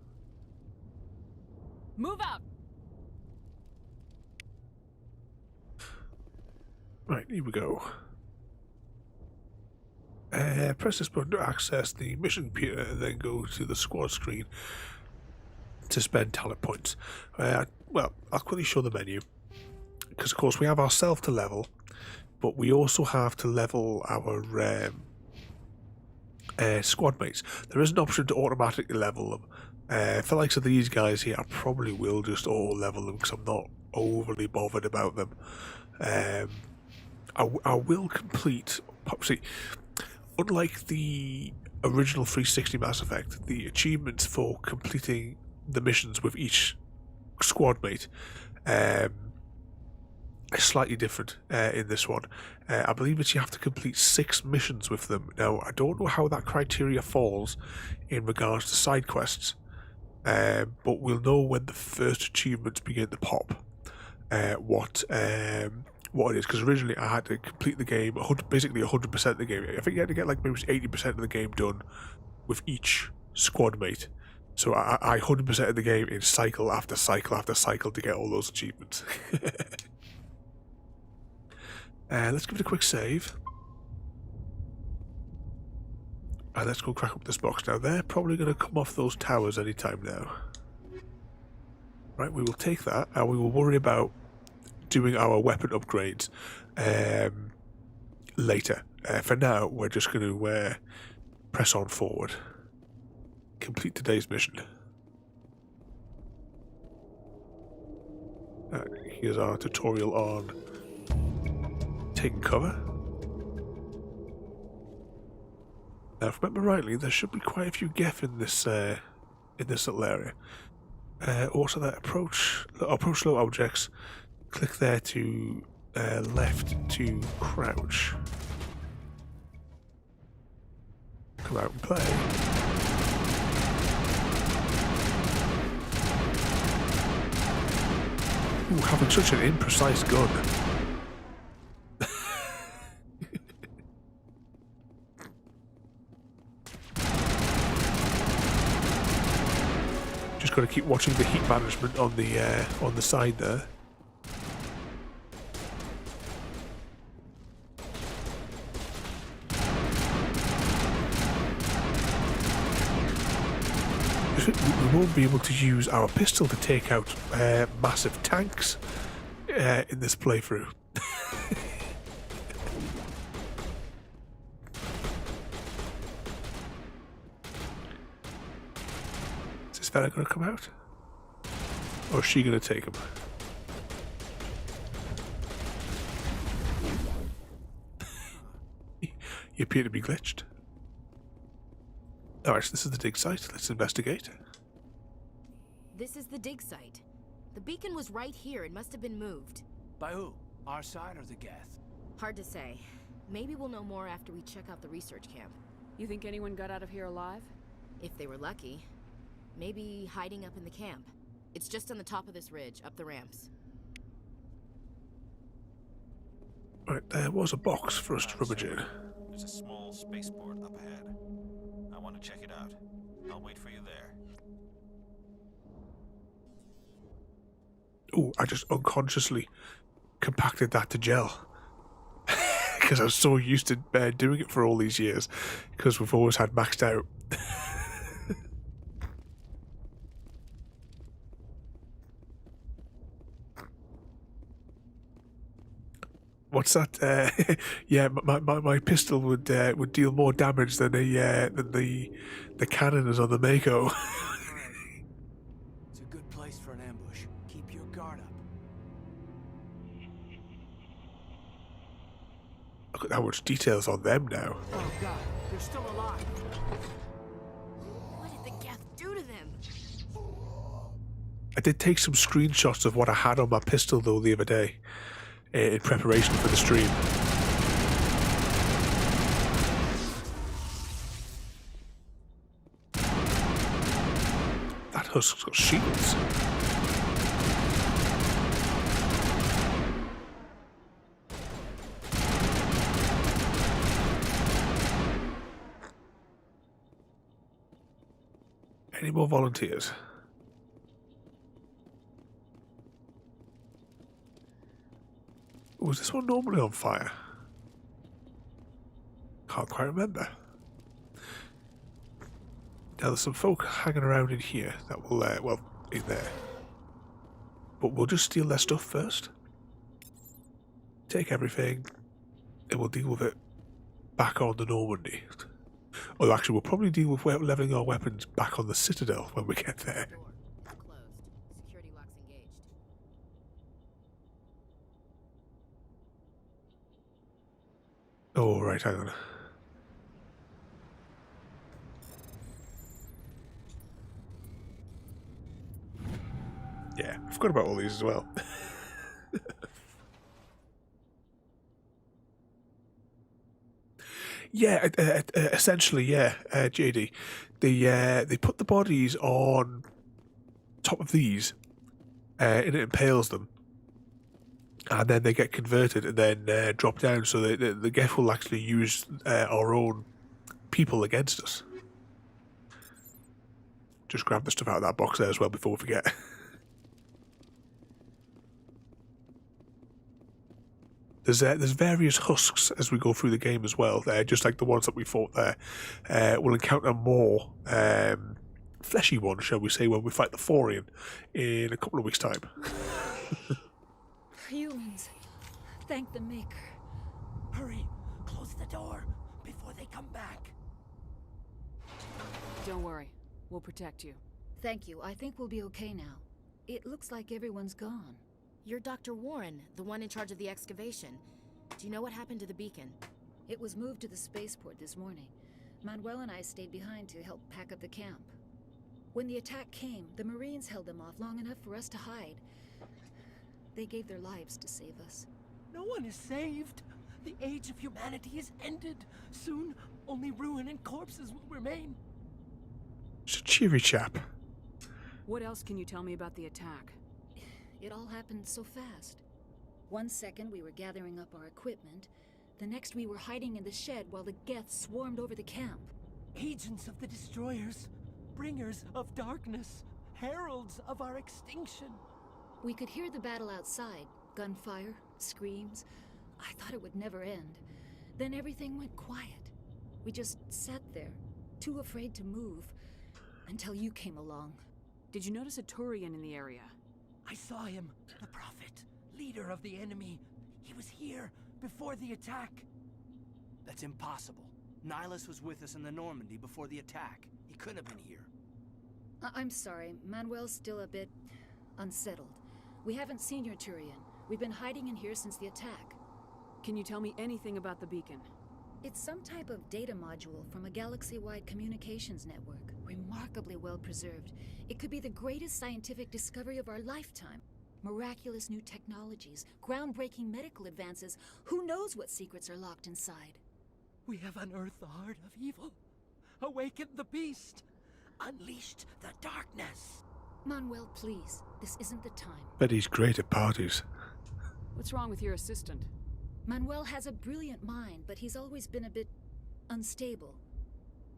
Move out! Right, here we go. Press this button to access the mission computer and then go to the squad screen to spend talent points. Well, I'll quickly show the menu. Because, of course, we have ourselves to level, but we also have to level our squad mates. There is an option to automatically level them. For the likes of these guys here, I probably will just auto-level them because I'm not overly bothered about them. I will complete... See, unlike the original 360 Mass Effect, the achievements for completing the missions with each squad mate is slightly different in this one. I believe that you have to complete 6 missions with them. Now, I don't know how that criteria falls in regards to side quests. But we'll know when the first achievements begin to pop what it is, because originally I had to complete the game, basically 100% of the game. I think you had to get like maybe 80% of the game done with each squad mate. So I 100% of the game in cycle after cycle after cycle to get all those achievements. Let's give it a quick save. And let's go crack up this box. Now, they're probably going to come off those towers anytime now. Right, we will take that, and we will worry about doing our weapon upgrades later. For now, we're just going to press on forward. Complete today's mission. Here's our tutorial on taking cover. Now, if I remember rightly, there should be quite a few Geth in this little area. Also, that approach low objects. Click there to left to crouch. Come out and play. Ooh, having such an imprecise gun. Just got to keep watching the heat management on the side there. we won't be able to use our pistol to take out massive tanks in this playthrough. Is this fella going to come out? Or is she going to take him? You appear to be glitched. Alright, so this is the dig site. Let's investigate. This is the dig site. The beacon was right here. It must have been moved. By who? Our side or the Geth? Hard to say. Maybe we'll know more after we check out the research camp. You think anyone got out of here alive? If they were lucky. Maybe hiding up in the camp. It's just on the top of this ridge, up the ramps. Right, there was a box for us to rummage in. There's a small spaceport up ahead. I want to check it out. I'll wait for you there. Oh, I just unconsciously compacted that to gel. Because I was so used to doing it for all these years. Because we've always had maxed out. What's that? Yeah, my pistol would deal more damage than the cannons on the Mako. It's a good place for an ambush. Keep your guard up. Look at how much details on them now. Oh god, they're still alive. What did the Geth do to them? I did take some screenshots of what I had on my pistol though the other day. In preparation for the stream. That husk's got shields. Any more volunteers? Was this one normally on fire? Can't quite remember. Now there's some folk hanging around in here that will, well, in there. But we'll just steal their stuff first. Take everything, and we'll deal with it back on the Normandy. Or actually, we'll probably deal with leveling our weapons back on the Citadel when we get there. Oh, right, hang on. Yeah, I forgot about all these as well. Yeah, essentially, yeah, JD. They put the bodies on top of these, and it impales them. And then they get converted and then drop down, so the Geth will actually use our own people against us. Just grab the stuff out of that box there as well before we forget. There's various husks as we go through the game as well. Just like the ones that we fought there. We'll encounter more fleshy ones, shall we say, when we fight the Thorian in a couple of weeks' time. Humans, thank the Maker. Hurry, close the door before they come back. Don't worry, we'll protect you. Thank you. I think we'll be okay now. It looks like everyone's gone. You're Dr. Warren, the one in charge of the excavation. Do you know what happened to the beacon? It was moved to the spaceport this morning. Manuel and I stayed behind to help pack up the camp. When the attack came, the Marines held them off long enough for us to hide. They gave their lives to save us. No one is saved. The age of humanity is ended. Soon, only ruin and corpses will remain. It's a cheery chap. What else can you tell me about the attack? It all happened so fast. 1 second we were gathering up our equipment. The next we were hiding in the shed while the Geth swarmed over the camp. Agents of the destroyers, bringers of darkness, heralds of our extinction. We could hear the battle outside. Gunfire, screams. I thought it would never end. Then everything went quiet. We just sat there, too afraid to move. until you came along. Did you notice a Turian in the area? I saw him. The Prophet, leader of the enemy. He was here before the attack. That's impossible. Nihilus was with us in the Normandy before the attack. He couldn't have been here. I'm sorry. Manuel's still a bit unsettled. We haven't seen your Turian. We've been hiding in here since the attack. Can you tell me anything about the beacon? It's some type of data module from a galaxy-wide communications network. Remarkably well preserved. It could be the greatest scientific discovery of our lifetime. Miraculous new technologies, groundbreaking medical advances. Who knows what secrets are locked inside? We have unearthed the heart of evil, awakened the beast, unleashed the darkness. Manuel, please. This isn't the time. Bet he's great at parties. What's wrong with your assistant? Manuel has a brilliant mind, but he's always been a bit unstable.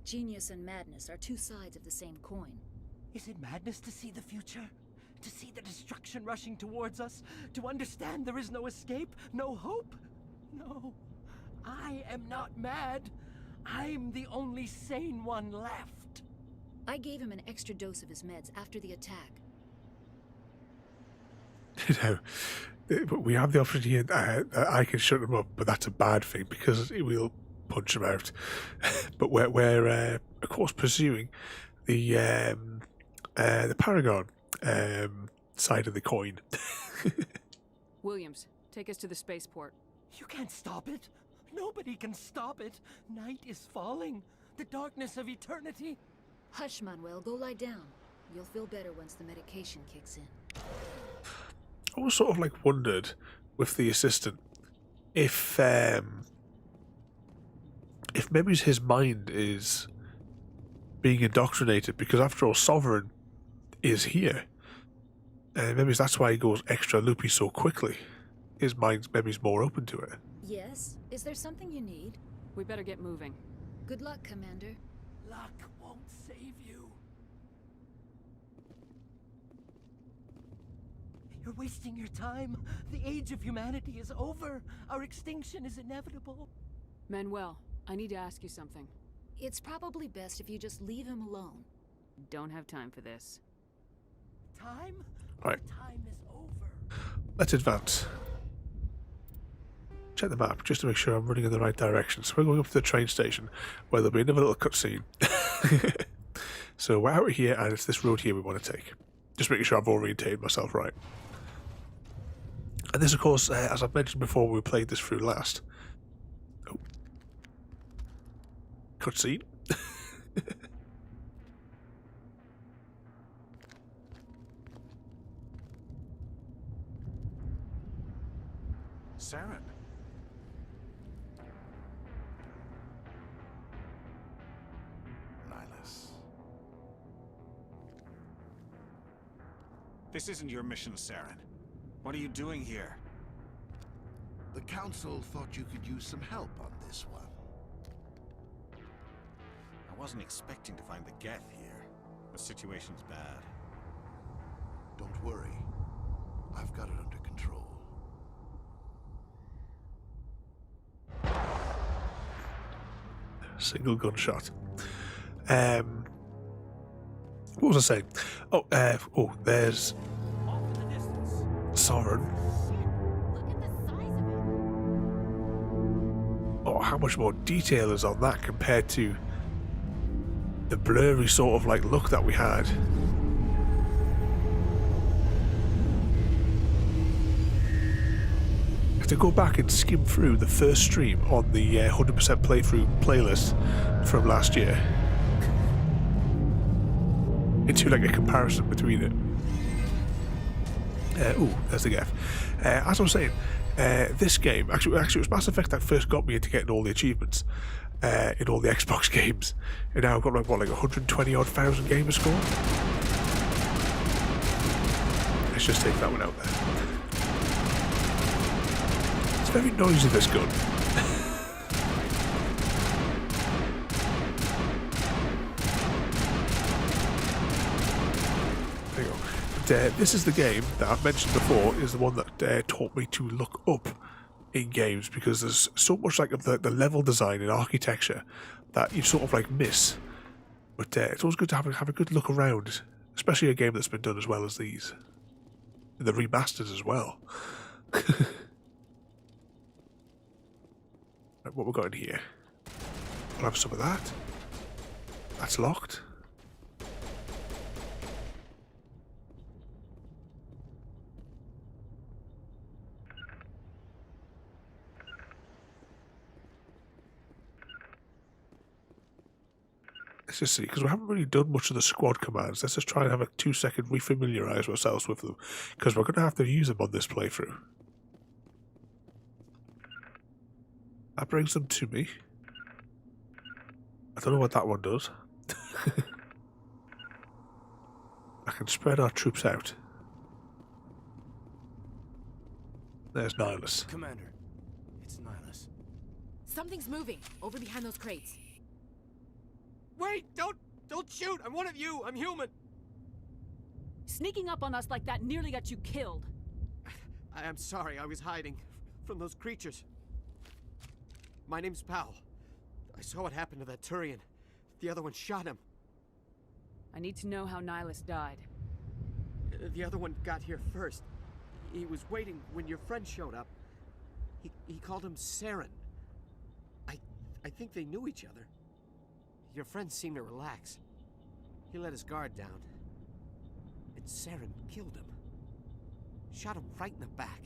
Genius and madness are two sides of the same coin. Is it madness to see the future? To see the destruction rushing towards us? To understand there is no escape? No hope? No. I am not mad. I'm the only sane one left. I gave him an extra dose of his meds after the attack. You know, we have the option here. I can shut him up, but that's a bad thing because we'll punch him out. But we're of course pursuing the Paragon side of the coin. Williams, take us to the spaceport. You can't stop it. Nobody can stop it. Night is falling. The darkness of eternity. Hush, Manuel. Go lie down. You'll feel better once the medication kicks in. I always sort of like wondered with the assistant if maybe his mind is being indoctrinated because after all Sovereign is here. And maybe that's why he goes extra loopy so quickly. His mind maybe is more open to it. Yes? Is there something you need? We better get moving. Good luck, Commander. Luck won't save you. You're wasting your time. The age of humanity is over. Our extinction is inevitable. Manuel, I need to ask you something. It's probably best if you just leave him alone. Don't have time for this. Time? Right. Time is over. Let's advance. Check the map just to make sure I'm running in the right direction. So we're going up to the train station where there'll be another little cutscene. So we're out here and it's this road here we want to take. Just making sure I've orientated myself right. And this, of course, as I've mentioned before, we played this through last. Oh. Cutscene. Saren. Nihilus. This isn't your mission, Saren. What are you doing here? The Council thought you could use some help on this one. I wasn't expecting to find the Geth here. The situation's bad. Don't worry. I've got it under control. Single gunshot. What was I saying? Oh, there's Sovereign. Oh, how much more detail is on that compared to the blurry sort of like look that we had. I have to go back and skim through the first stream on the 100% playthrough playlist from last year into like a comparison between it. There's the Geth. As I was saying, this game actually it was Mass Effect that first got me into getting all the achievements in all the Xbox games, and now I've got like 120 odd thousand gamer score. Let's just take that one out there. It's very noisy, this gun. There you go. But, this is the game that I've mentioned before, is the one that taught me to look up in games, because there's so much like of the level design and architecture that you sort of like miss But it's always good to have a good look around, especially a game that's been done as well as these. And the remasters as well. Right, what we got in here? We'll have some of that. That's locked. Let's just see, because we haven't really done much of the squad commands. Let's just try and have a 2-second refamiliarise ourselves with them, because we're going to have to use them on this playthrough. That brings them to me. I don't know what that one does. I can spread our troops out. There's Nihilus. Commander, it's Nihilus. Something's moving over behind those crates. Wait! Don't shoot! I'm one of you! I'm human! Sneaking up on us like that nearly got you killed. I'm sorry, I was hiding from those creatures. My name's Powell. I saw what happened to that Turian. The other one shot him. I need to know how Nihilus died. The other one got here first. He was waiting when your friend showed up. He called him Saren. I think they knew each other. Your friend seemed to relax. He let his guard down. And Saren killed him. Shot him right in the back.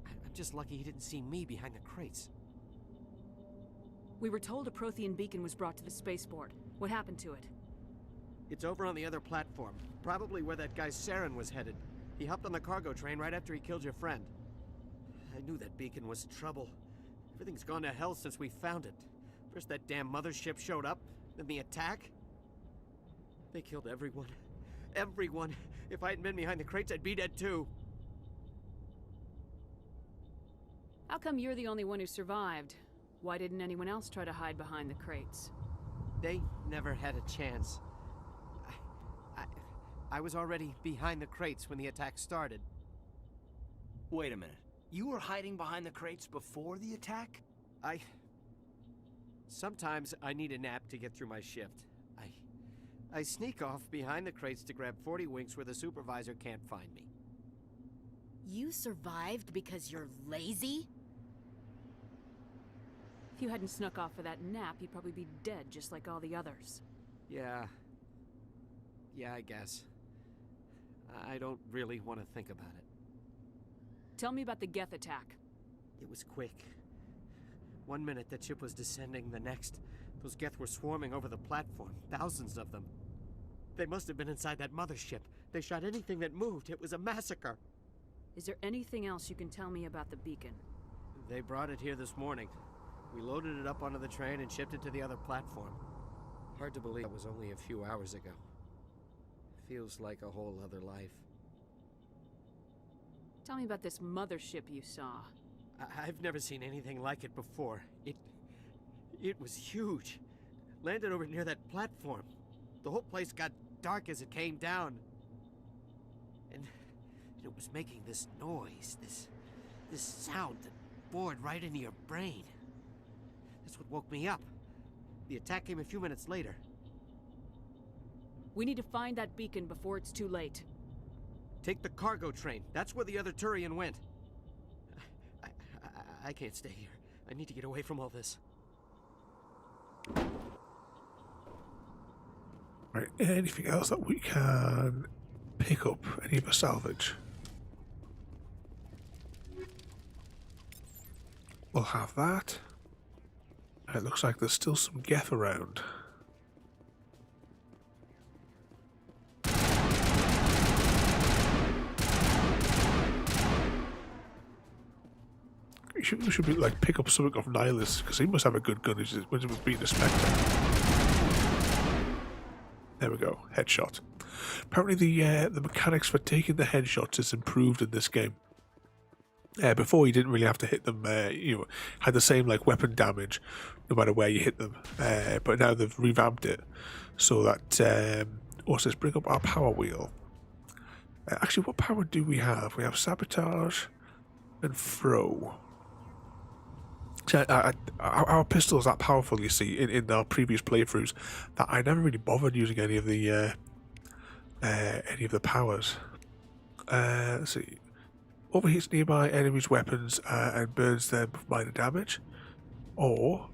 I'm just lucky he didn't see me behind the crates. We were told a Prothean beacon was brought to the spaceport. What happened to it? It's over on the other platform. Probably where that guy Saren was headed. He hopped on the cargo train right after he killed your friend. I knew that beacon was trouble. Everything's gone to hell since we found it. First that damn mothership showed up, then the attack. They killed everyone. Everyone. If I hadn't been behind the crates, I'd be dead too. How come you're the only one who survived? Why didn't anyone else try to hide behind the crates? They never had a chance. I was already behind the crates when the attack started. Wait a minute. You were hiding behind the crates before the attack? Sometimes I need a nap to get through my shift. I sneak off behind the crates to grab 40 winks where the supervisor can't find me. You survived because you're lazy? If you hadn't snuck off for that nap, you'd probably be dead just like all the others. Yeah, I guess. I don't really want to think about it. Tell me about the Geth attack. It was quick. 1 minute the ship was descending, the next, those Geth were swarming over the platform, thousands of them. They must have been inside that mothership. They shot anything that moved. It was a massacre. Is there anything else you can tell me about the beacon? They brought it here this morning. We loaded it up onto the train and shipped it to the other platform. Hard to believe it was only a few hours ago. Feels like a whole other life. Tell me about this mothership you saw. I've never seen anything like it before. It was huge. Landed over near that platform. The whole place got dark as it came down. And it was making this noise, this sound that bored right into your brain. That's what woke me up. The attack came a few minutes later. We need to find that beacon before it's too late. Take the cargo train. That's where the other Turian went. I can't stay here. I need to get away from all this. Right, anything else that we can pick up? Any of the salvage? We'll have that. It looks like there's still some Geth around. We should be like pick up something off Nihilus because he must have a good gun when he was beating a Spectre. There we go, headshot. Apparently the mechanics for taking the headshots is improved in this game. Before you didn't really have to hit them, had the same like weapon damage no matter where you hit them. But now they've revamped it so that what's this? Bring up our power wheel. Actually, what power do we have? We have sabotage and throw. So our pistol is that powerful, you see, in our previous playthroughs, that I never really bothered using any of the powers. Let's see. Overheats nearby enemies' weapons and burns them with minor damage. Or,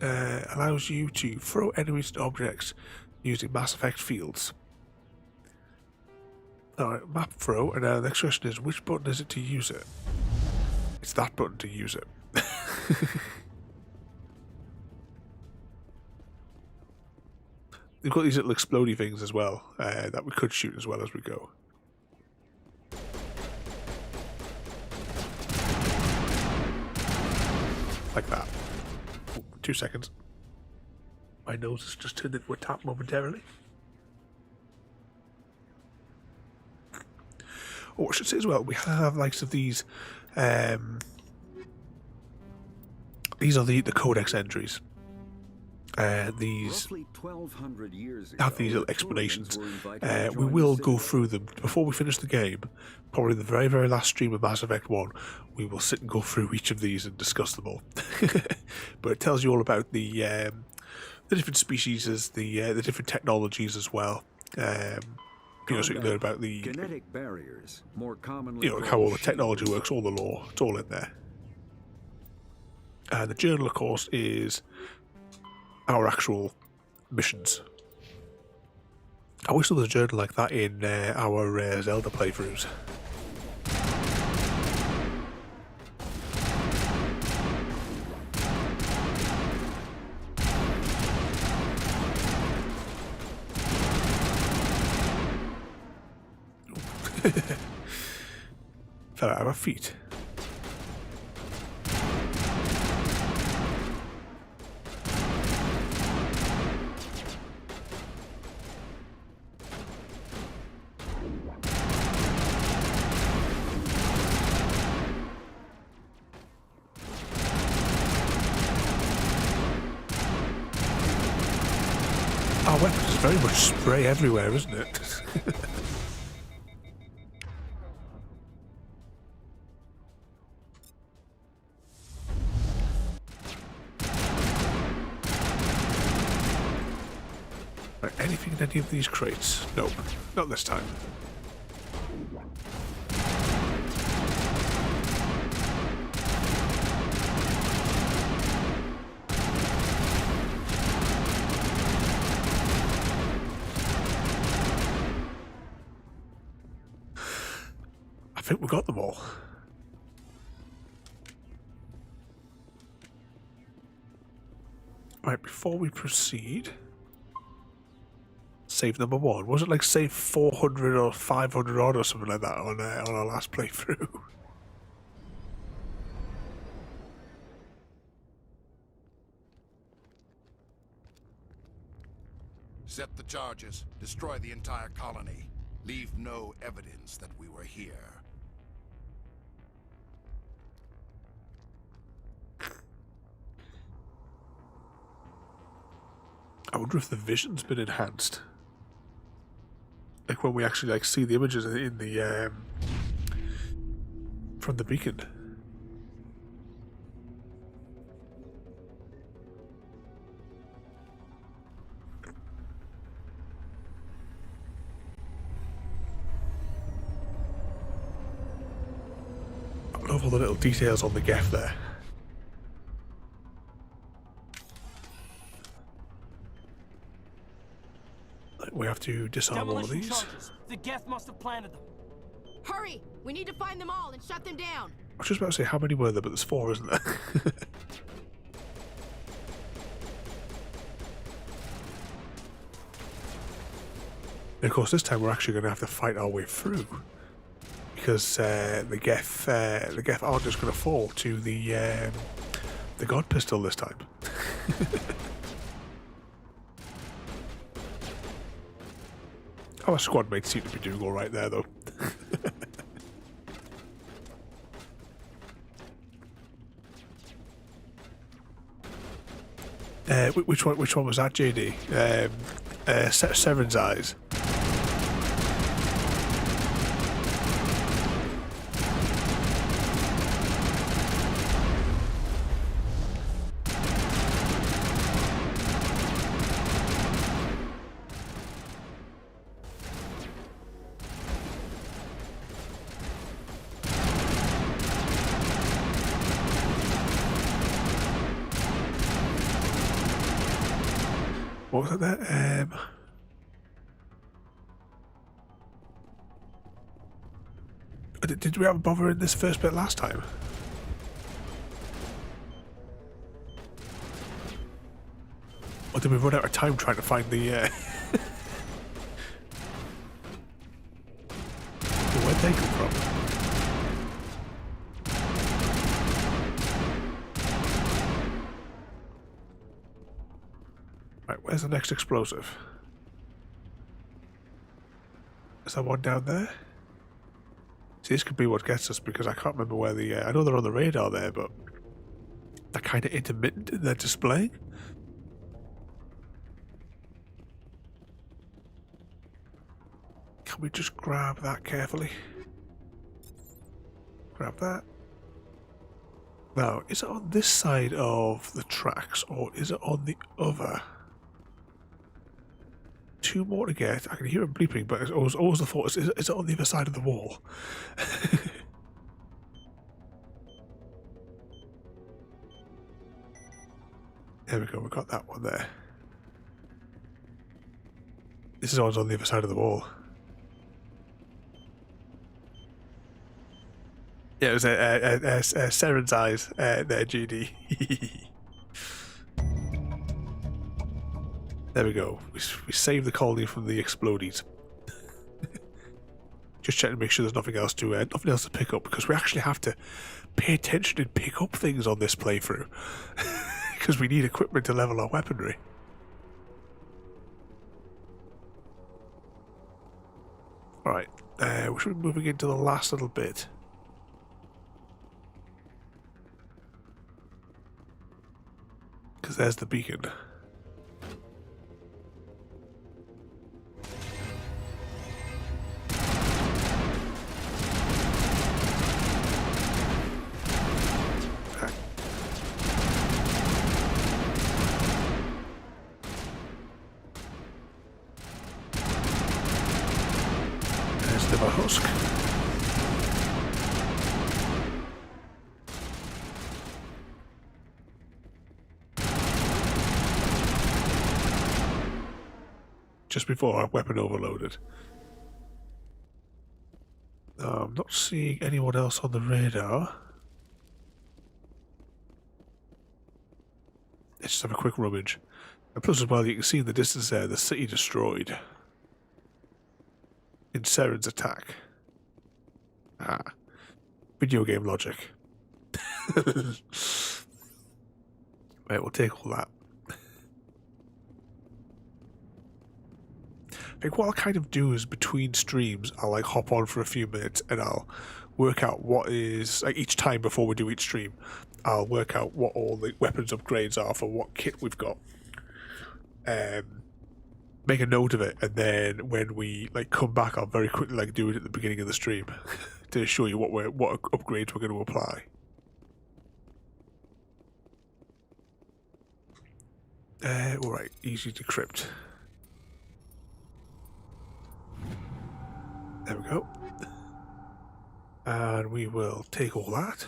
allows you to throw enemies and objects using Mass Effect fields. Alright, map throw, and the next question is, which button is it to use it? It's that button to use it. We've got these little explodey things as well, that we could shoot as well as we go. Like that. Oh, 2 seconds. My nose has just turned into a tap momentarily. Oh, I should say as well, we have likes of these. These are the codex entries. These have these little explanations. We will go through them before we finish the game. Probably the very, very last stream of Mass Effect 1, we will sit and go through each of these and discuss them all. But it tells you all about the different species, the different technologies as well. You know, so you can learn about the genetic barriers, more commonly, you know, how all the technology works, all the lore. It's all in there. And the journal, of course, is our actual missions. I wish there was a journal like that in our Zelda playthroughs. Fell out of our feet. Our weapons is very much spray everywhere, isn't it? Right, anything in any of these crates? Nope, not this time. I think we got them all. Right, before we proceed, save number 1. Was it like save 400 or 500 odd or something like that on our last playthrough? Set the charges. Destroy the entire colony. Leave no evidence that we were here. I wonder if the vision's been enhanced. Like when we actually like see the images in the from the beacon. I love all the little details on the Geth there. We have to disarm all of these. Charges. The Geth must have planted them. Hurry! We need to find them all and shut them down. I was just about to say how many were there, but there's 4, isn't there? And of course, this time we're actually going to have to fight our way through, because the Geth aren't just going to fall to the God Pistol this time. Our squad mates seem to be doing alright there, though. Which one was that, JD? Severan's Eyes. What was it there? Did we have a bother in this first bit last time? Or did we run out of time trying to find the where'd they come from? Right, where's the next explosive? Is there one down there? See, this could be what gets us, because I can't remember where the... I know they're on the radar there, but they're kind of intermittent in their display. Can we just grab that carefully? Grab that. Now, is it on this side of the tracks, or is it on the other? Two more to get. I can hear it bleeping, but it's always the thought, is it on the other side of the wall? There we go, we got that one there. This is always on the other side of the wall. Yeah, it was Seren's eyes there, GD. There we go. We saved the colony from the explodies. Just checking to make sure there's nothing else to pick up, because we actually have to pay attention and pick up things on this playthrough, because we need equipment to level our weaponry. All right, we should be moving into the last little bit. Because there's the beacon. There's the husk. Just before our weapon overloaded. I'm not seeing anyone else on the radar. Let's just have a quick rummage. And plus as well, you can see in the distance there, the city destroyed. In Seren's attack. Ah. Video game logic. Right, we'll take all that. Like what I'll kind of do is between streams, I'll like hop on for a few minutes and I'll work out what is, like each time before we do each stream, I'll work out what all the weapons upgrades are for what kit we've got. Make a note of it, and then when we like come back, I'll very quickly like do it at the beginning of the stream to show you what upgrades we're going to apply. All right, easy to decrypt. There we go. And we will take all that.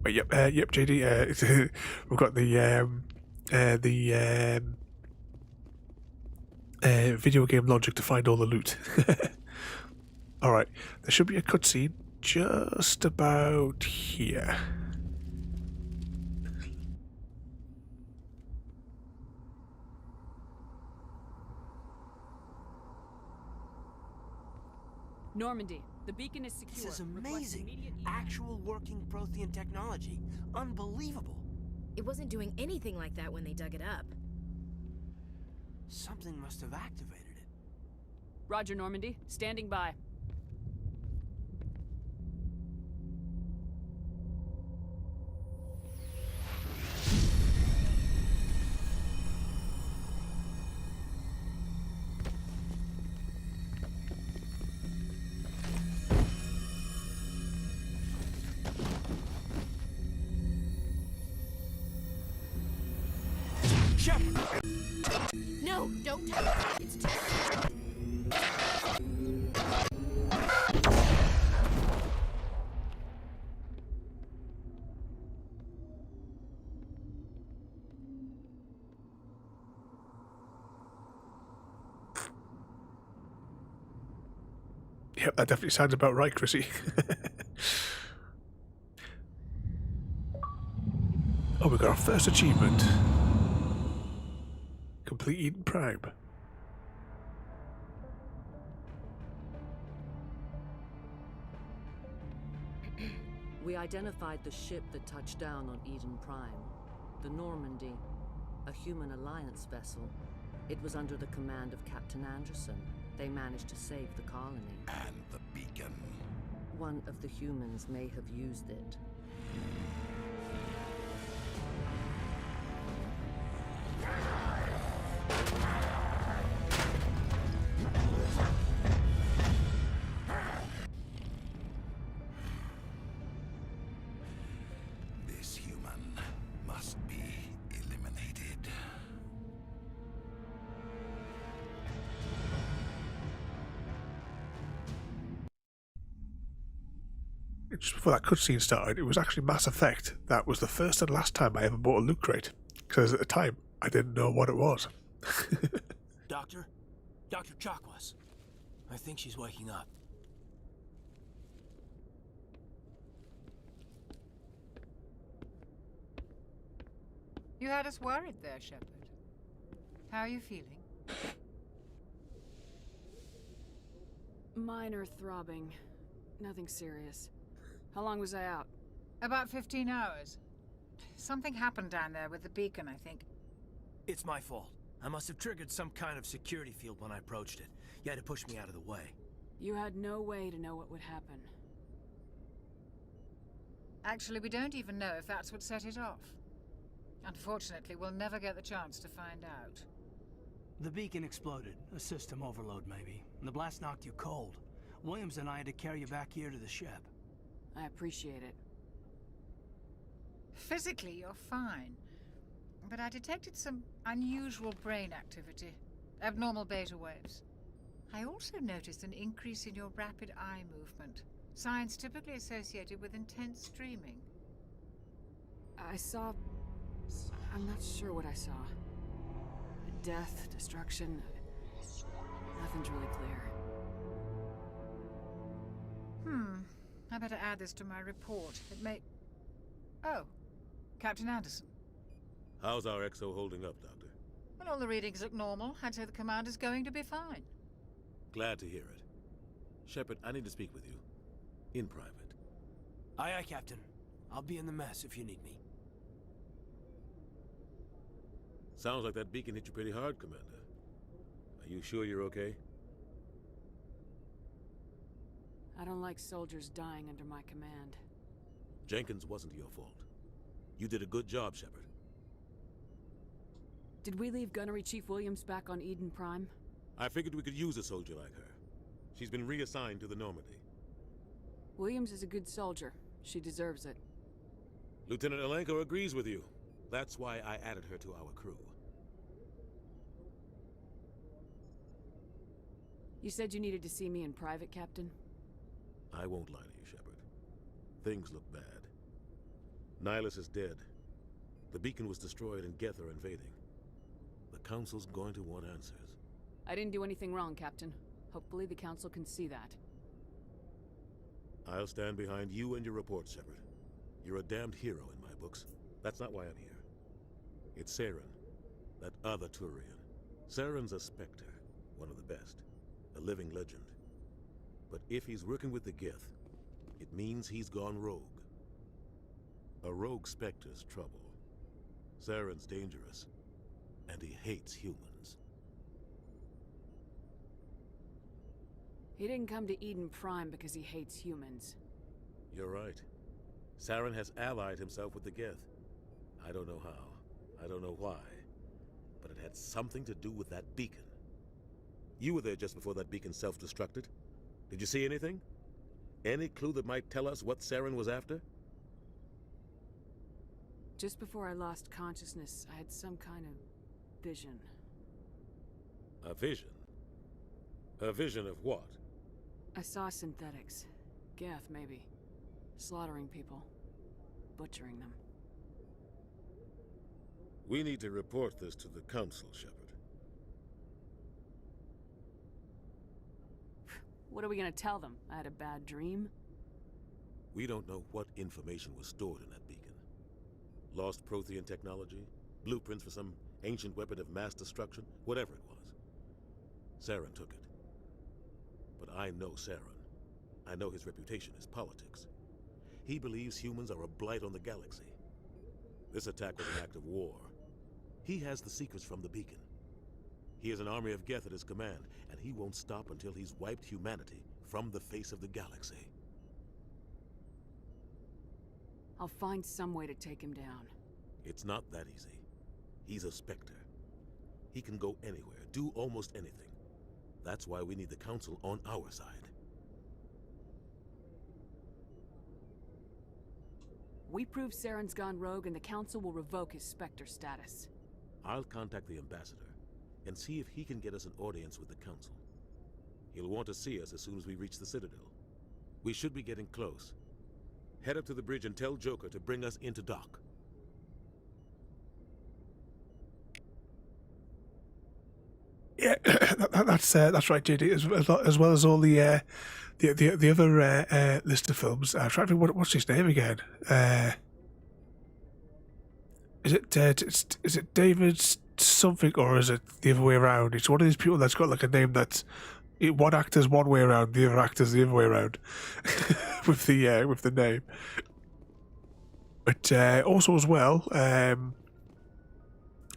Wait, yep, JD. We've got the video game logic to find all the loot. All right, there should be a cutscene just about here. Normandy, the beacon is secure. This is amazing. Actual working Prothean technology. Unbelievable. It wasn't doing anything like that when they dug it up. Something must have activated it. Roger, Normandy. Standing by. No, don't touch it. It's too... Yep, that definitely sounds about right, Chrissy. Oh, we got our first achievement. Complete Eden Prime. We identified the ship that touched down on Eden Prime. The Normandy. A human alliance vessel. It was under the command of Captain Anderson. They managed to save the colony. And the beacon. One of the humans may have used it. This human must be eliminated. Just before that cutscene started, it was actually Mass Effect. That was the first and last time I ever bought a loot crate. Because at the time, I didn't know what it was. Doctor? Dr. Chakwas. I think she's waking up. You had us worried there, Shepard. How are you feeling? Minor throbbing. Nothing serious. How long was I out? About 15 hours. Something happened down there with the beacon, I think. It's my fault. I must have triggered some kind of security field when I approached it. You had to push me out of the way. You had no way to know what would happen. Actually, we don't even know if that's what set it off. Unfortunately, we'll never get the chance to find out. The beacon exploded. A system overload, maybe. And the blast knocked you cold. Williams and I had to carry you back here to the ship. I appreciate it. Physically, you're fine. But I detected some unusual brain activity. Abnormal beta waves. I also noticed an increase in your rapid eye movement. Signs typically associated with intense streaming. I saw... I'm not sure what I saw. Death, destruction... Nothing's really clear. I better add this to my report. It may... Oh, Captain Anderson. How's our XO holding up, Doctor? Well, all the readings look normal. I'd say the commander's going to be fine. Glad to hear it. Shepard, I need to speak with you. In private. Aye, aye, Captain. I'll be in the mess if you need me. Sounds like that beacon hit you pretty hard, Commander. Are you sure you're okay? I don't like soldiers dying under my command. Jenkins wasn't your fault. You did a good job, Shepard. Did we leave Gunnery Chief Williams back on Eden Prime? I figured we could use a soldier like her. She's been reassigned to the Normandy. Williams is a good soldier. She deserves it. Lieutenant Alenko agrees with you. That's why I added her to our crew. You said you needed to see me in private, Captain? I won't lie to you, Shepard. Things look bad. Nihilus is dead. The beacon was destroyed and Geth are invading. The Council's going to want answers. I didn't do anything wrong, Captain. Hopefully the Council can see that. I'll stand behind you and your report, Shepard. You're a damned hero in my books. That's not why I'm here. It's Saren, that other Turian. Saren's a Spectre, one of the best. A living legend. But if he's working with the Geth, it means he's gone rogue. A rogue Spectre's trouble. Saren's dangerous, and he hates humans. He didn't come to Eden Prime because he hates humans. You're right. Saren has allied himself with the Geth. I don't know how. I don't know why. But it had something to do with that beacon. You were there just before that beacon self-destructed. Did you see anything? Any clue that might tell us what Saren was after? Just before I lost consciousness, I had some kind of vision. A vision? A vision of what? I saw synthetics. Geth, maybe. Slaughtering people. Butchering them. We need to report this to the Council, Shepard. What are we gonna tell them? I had a bad dream? We don't know what information was stored in that beacon. Lost Prothean technology, blueprints for some ancient weapon of mass destruction, whatever it was. Saren took it. But I know Saren. I know his reputation is politics. He believes humans are a blight on the galaxy. This attack was an act of war. He has the secrets from the beacon. He has an army of Geth at his command, and he won't stop until he's wiped humanity from the face of the galaxy. I'll find some way to take him down. It's not that easy. He's a Spectre. He can go anywhere, do almost anything. That's why we need the Council on our side. We prove Saren's gone rogue and the Council will revoke his Spectre status. I'll contact the Ambassador and see if he can get us an audience with the Council. He'll want to see us as soon as we reach the Citadel. We should be getting close. Head up to the bridge and tell Joker to bring us into dock. Yeah, that's right, JD. As well as all the other list of films. I'm trying to think what's his name again. Is it David something, or is it the other way around? It's one of these people that's got like a name that's one actor's one way around, the other actor's the other way around with the name. But also as well,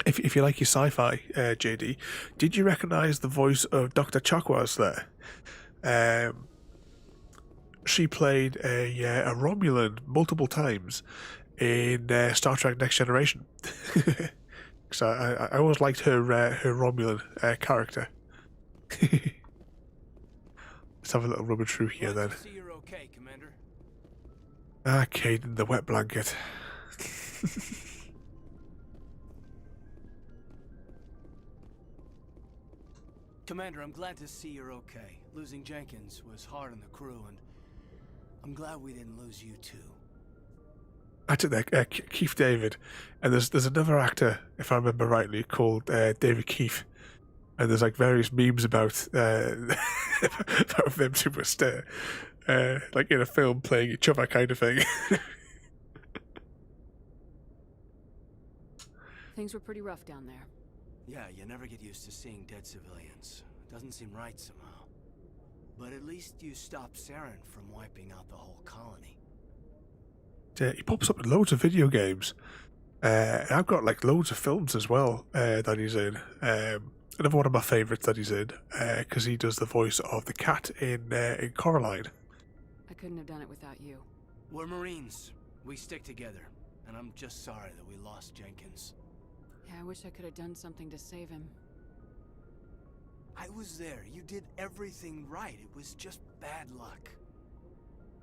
if you like your sci-fi, JD, did you recognise the voice of Dr. Chakwas there? She played a Romulan multiple times in Star Trek Next Generation. So I always liked her Romulan character. Let's have a little rubber through here then. See you're okay, Commander. Ah, Caden, the wet blanket. Commander, I'm glad to see you're okay. Losing Jenkins was hard on the crew, and I'm glad we didn't lose you too. That's it there, Keith David. And there's another actor, if I remember rightly, called David Keith. And there's like various memes about about them two just like in a film playing each other kind of thing. Things were pretty rough down there. Yeah, you never get used to seeing dead civilians. It doesn't seem right somehow. But at least you stopped Saren from wiping out the whole colony. He pops up in loads of video games. And I've got like loads of films as well that he's in. Another one of my favourites that he's in, because he does the voice of the cat in Coraline. I couldn't have done it without you. We're Marines. We stick together. And I'm just sorry that we lost Jenkins. Yeah, I wish I could have done something to save him. I was there. You did everything right. It was just bad luck.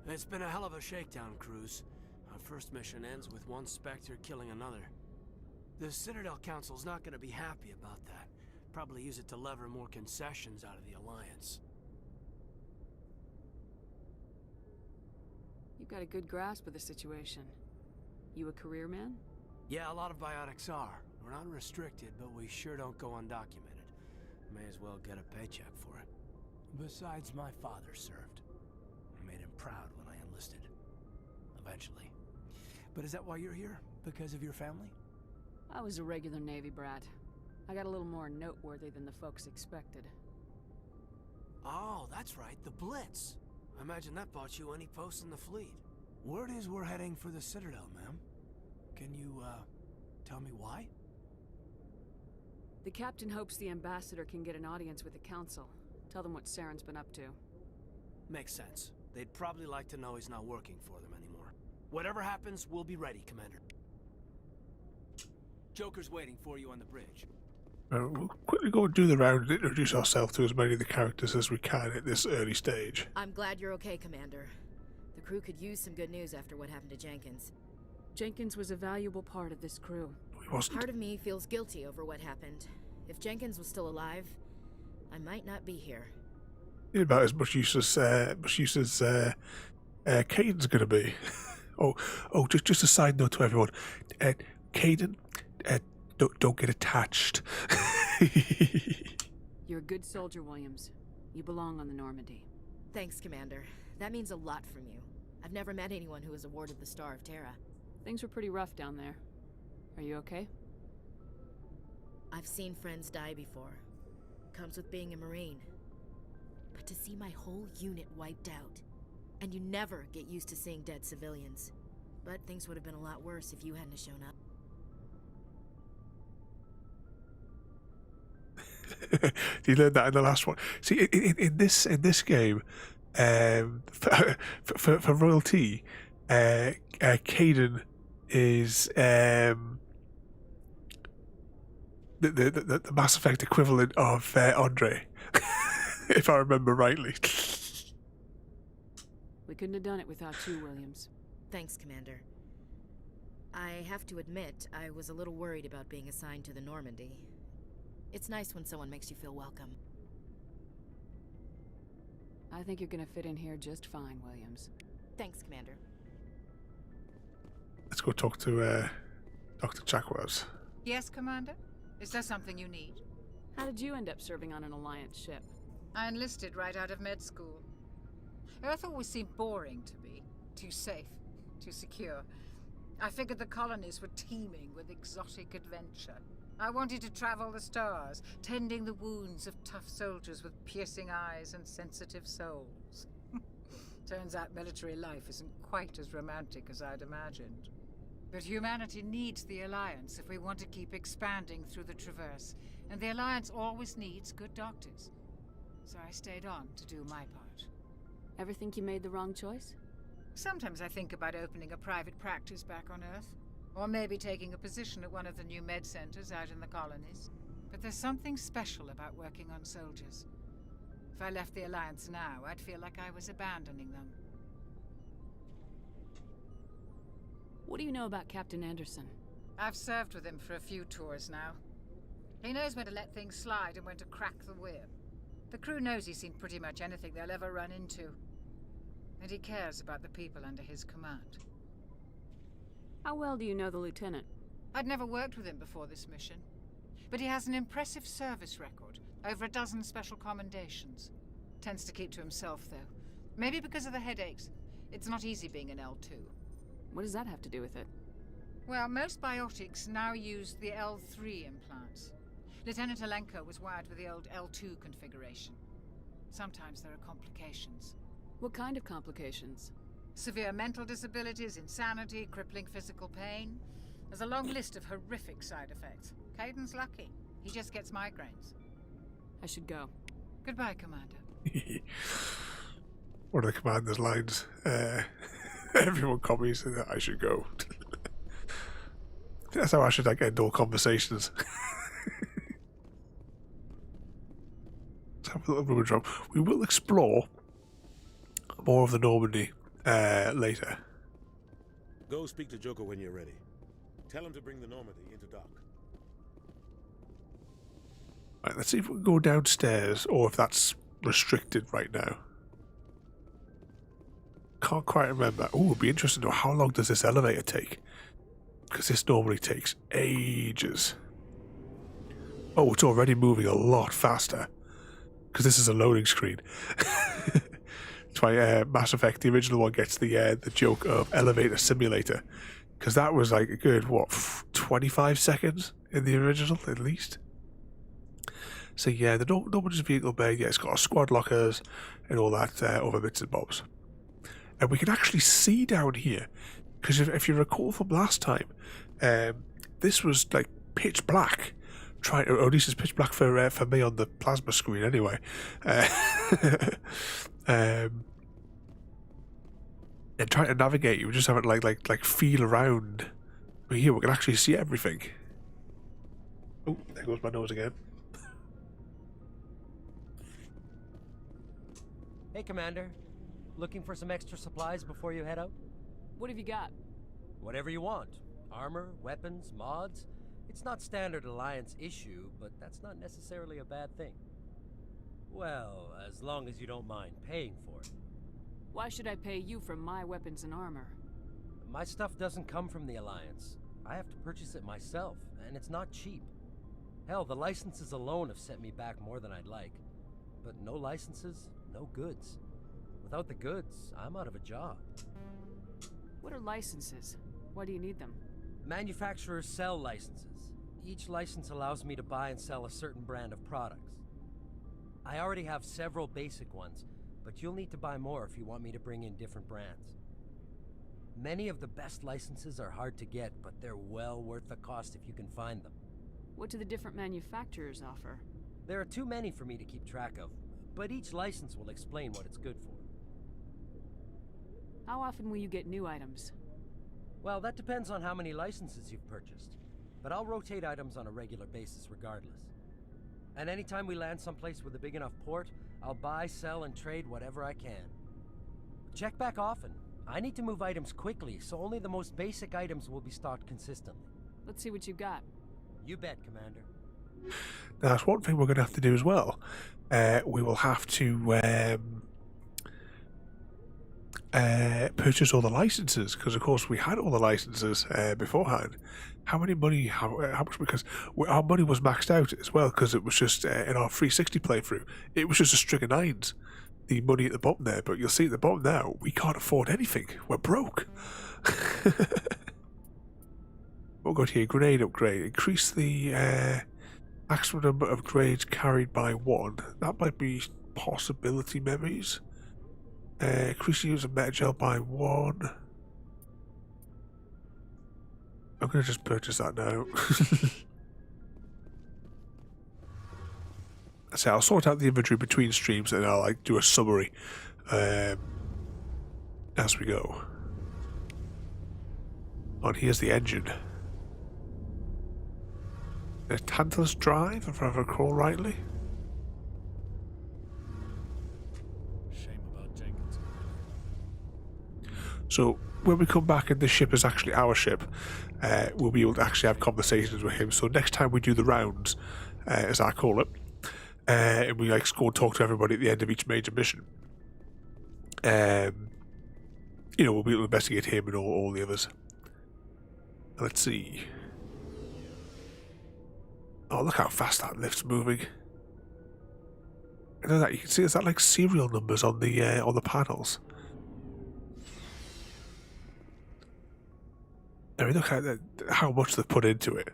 It's been a hell of a shakedown, Cruz. Our first mission ends with one Spectre killing another. The Citadel Council's not going to be happy about that. Probably use it to lever more concessions out of the Alliance. You've got a good grasp of the situation. You a career man? Yeah, a lot of biotics are. We're not restricted, but we sure don't go undocumented. May as well get a paycheck for it. Besides, my father served. I made him proud when I enlisted. Eventually. But is that why you're here? Because of your family? I was a regular Navy brat. I got a little more noteworthy than the folks expected. Oh, that's right, the Blitz. I imagine that bought you any post in the fleet. Word is we're heading for the Citadel, ma'am. Can you, tell me why? The captain hopes the ambassador can get an audience with the council. Tell them what Saren's been up to. Makes sense. They'd probably like to know he's not working for them anymore. Whatever happens, we'll be ready, Commander. Joker's waiting for you on the bridge. We'll quickly go and do the round and introduce ourselves to as many of the characters as we can at this early stage. I'm glad you're okay, Commander. The crew could use some good news after what happened to Jenkins. Jenkins was a valuable part of this crew. He wasn't. Part of me feels guilty over what happened. If Jenkins was still alive, I might not be here. About as much use as Caden's going to be. Just a side note to everyone. Caden, don't get attached. You're a good soldier, Williams. You belong on the Normandy. Thanks, Commander. That means a lot from you. I've never met anyone who was awarded the Star of Terra. Things were pretty rough down there. Are you okay? I've seen friends die before. Comes with being a Marine. But to see my whole unit wiped out, and you never get used to seeing dead civilians. But things would have been a lot worse if you hadn't shown up. You learned that in the last one. See, in this game, for royalty, Caden is the Mass Effect equivalent of Andre, if I remember rightly. We couldn't have done it without you, Williams. Thanks, Commander. I have to admit, I was a little worried about being assigned to the Normandy. It's nice when someone makes you feel welcome. I think you're gonna fit in here just fine, Williams. Thanks, Commander. Let's go talk to Dr. Chakwas. Yes, Commander? Is there something you need? How did you end up serving on an Alliance ship? I enlisted right out of med school. Earth always seemed boring to me. Too safe, too secure. I figured the colonies were teeming with exotic adventure. I wanted to travel the stars, tending the wounds of tough soldiers with piercing eyes and sensitive souls. Turns out military life isn't quite as romantic as I'd imagined. But humanity needs the Alliance if we want to keep expanding through the Traverse, and the Alliance always needs good doctors. So I stayed on to do my part. Ever think you made the wrong choice? Sometimes I think about opening a private practice back on Earth. Or maybe taking a position at one of the new med centers out in the colonies. But there's something special about working on soldiers. If I left the Alliance now, I'd feel like I was abandoning them. What do you know about Captain Anderson? I've served with him for a few tours now. He knows when to let things slide and when to crack the whip. The crew knows he's seen pretty much anything they'll ever run into. And he cares about the people under his command. How well do you know the lieutenant? I'd never worked with him before this mission. But he has an impressive service record. Over a dozen special commendations. Tends to keep to himself, though. Maybe because of the headaches. It's not easy being an L2. What does that have to do with it? Well, most biotics now use the L3 implants. Lieutenant Alenko was wired with the old L2 configuration. Sometimes there are complications. What kind of complications? Severe mental disabilities, insanity, crippling physical pain. There's a long list of horrific side effects. Caden's lucky. He just gets migraines. I should go. Goodbye, Commander. One of the commander's lines. Everyone copies that I should go. That's how I should end all conversations. Let's have a little rubber drum. We will explore more of the Normandy later. Go speak to Joker when you're ready. Tell him to bring the Normandy into dock. Right, let's see if we can go downstairs or if that's restricted right now. Can't quite remember. Oh, it'd be interesting to know how long does this elevator take? Because this normally takes ages. Oh, it's already moving a lot faster. Because this is a loading screen. That's why Mass Effect, the original one, gets the joke of elevator simulator. Because that was like a good, 25 seconds in the original, at least. So yeah, the Normandy's vehicle bay, yeah, it's got squad lockers and all that other bits and bobs. And we can actually see down here, because if you recall from last time, this was like pitch black. Or at least it's pitch black for me on the plasma screen anyway. And trying to navigate, you just have it like feel around. But here we can actually see everything. Oh, there goes my nose again. Hey, Commander. Looking for some extra supplies before you head out? What have you got? Whatever you want. Armor, weapons, mods. It's not standard Alliance issue, but that's not necessarily a bad thing. Well, as long as you don't mind paying for it. Why should I pay you for my weapons and armor? My stuff doesn't come from the Alliance. I have to purchase it myself, and it's not cheap. Hell, the licenses alone have set me back more than I'd like. But no licenses, no goods. Without the goods, I'm out of a job. What are licenses? Why do you need them? Manufacturers sell licenses. Each license allows me to buy and sell a certain brand of products. I already have several basic ones, but you'll need to buy more if you want me to bring in different brands. Many of the best licenses are hard to get, but they're well worth the cost if you can find them. What do the different manufacturers offer? There are too many for me to keep track of, but each license will explain what it's good for. How often will you get new items? Well, that depends on how many licenses you've purchased, but I'll rotate items on a regular basis regardless. And anytime we land someplace with a big enough port, I'll buy, sell, and trade whatever I can. Check back often. I need to move items quickly, so only the most basic items will be stocked consistently. Let's see what you've got. You bet, Commander. Now, that's one thing we're going to have to do as well. We will have to purchase all the licenses, because of course we had all the licenses beforehand. How much? Because our money was maxed out as well, because it was just in our 360 playthrough, it was just a string of 9s. The money at the bottom there, but you'll see at the bottom now, we can't afford anything. We're broke. We'll go to here, grenade upgrade. Increase the maximum number of grades carried by 1. That might be possibility memories. Increase the use of metagel by 1. I'm going to just purchase that now. So I'll sort out the inventory between streams and I'll do a summary as we go. And here's the engine. A tantalus drive, if I recall rightly. Shame about Jenkins. So when we come back and this ship is actually our ship, we'll be able to actually have conversations with him. So next time we do the rounds, as I call it, and we go and talk to everybody at the end of each major mission, we'll be able to investigate him and all the others. Let's see. Oh, look how fast that lift's moving. I know that you can see, is that like serial numbers on the panels? I mean, look at how much they've put into it.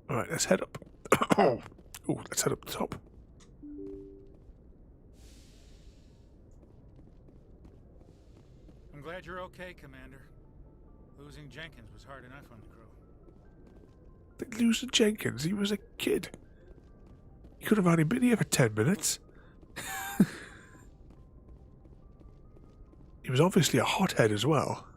Alright, let's head up. Oh, let's head up the top. I'm glad you're okay, Commander. Losing Jenkins was hard enough on the crew. Losing Jenkins? He was a kid. He could have only been here for 10 minutes. He was obviously a hothead as well.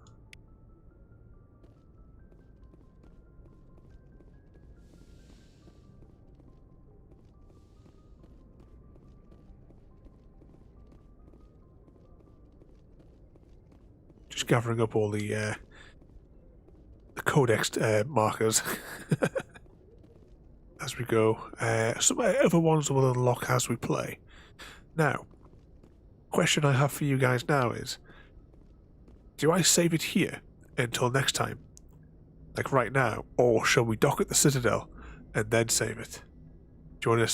Just gathering up all the codex markers as we go. Some other ones will unlock as we play. Now, question I have for you guys now is, do I save it here until next time, like right now, or shall we dock at the Citadel and then save it? Do you want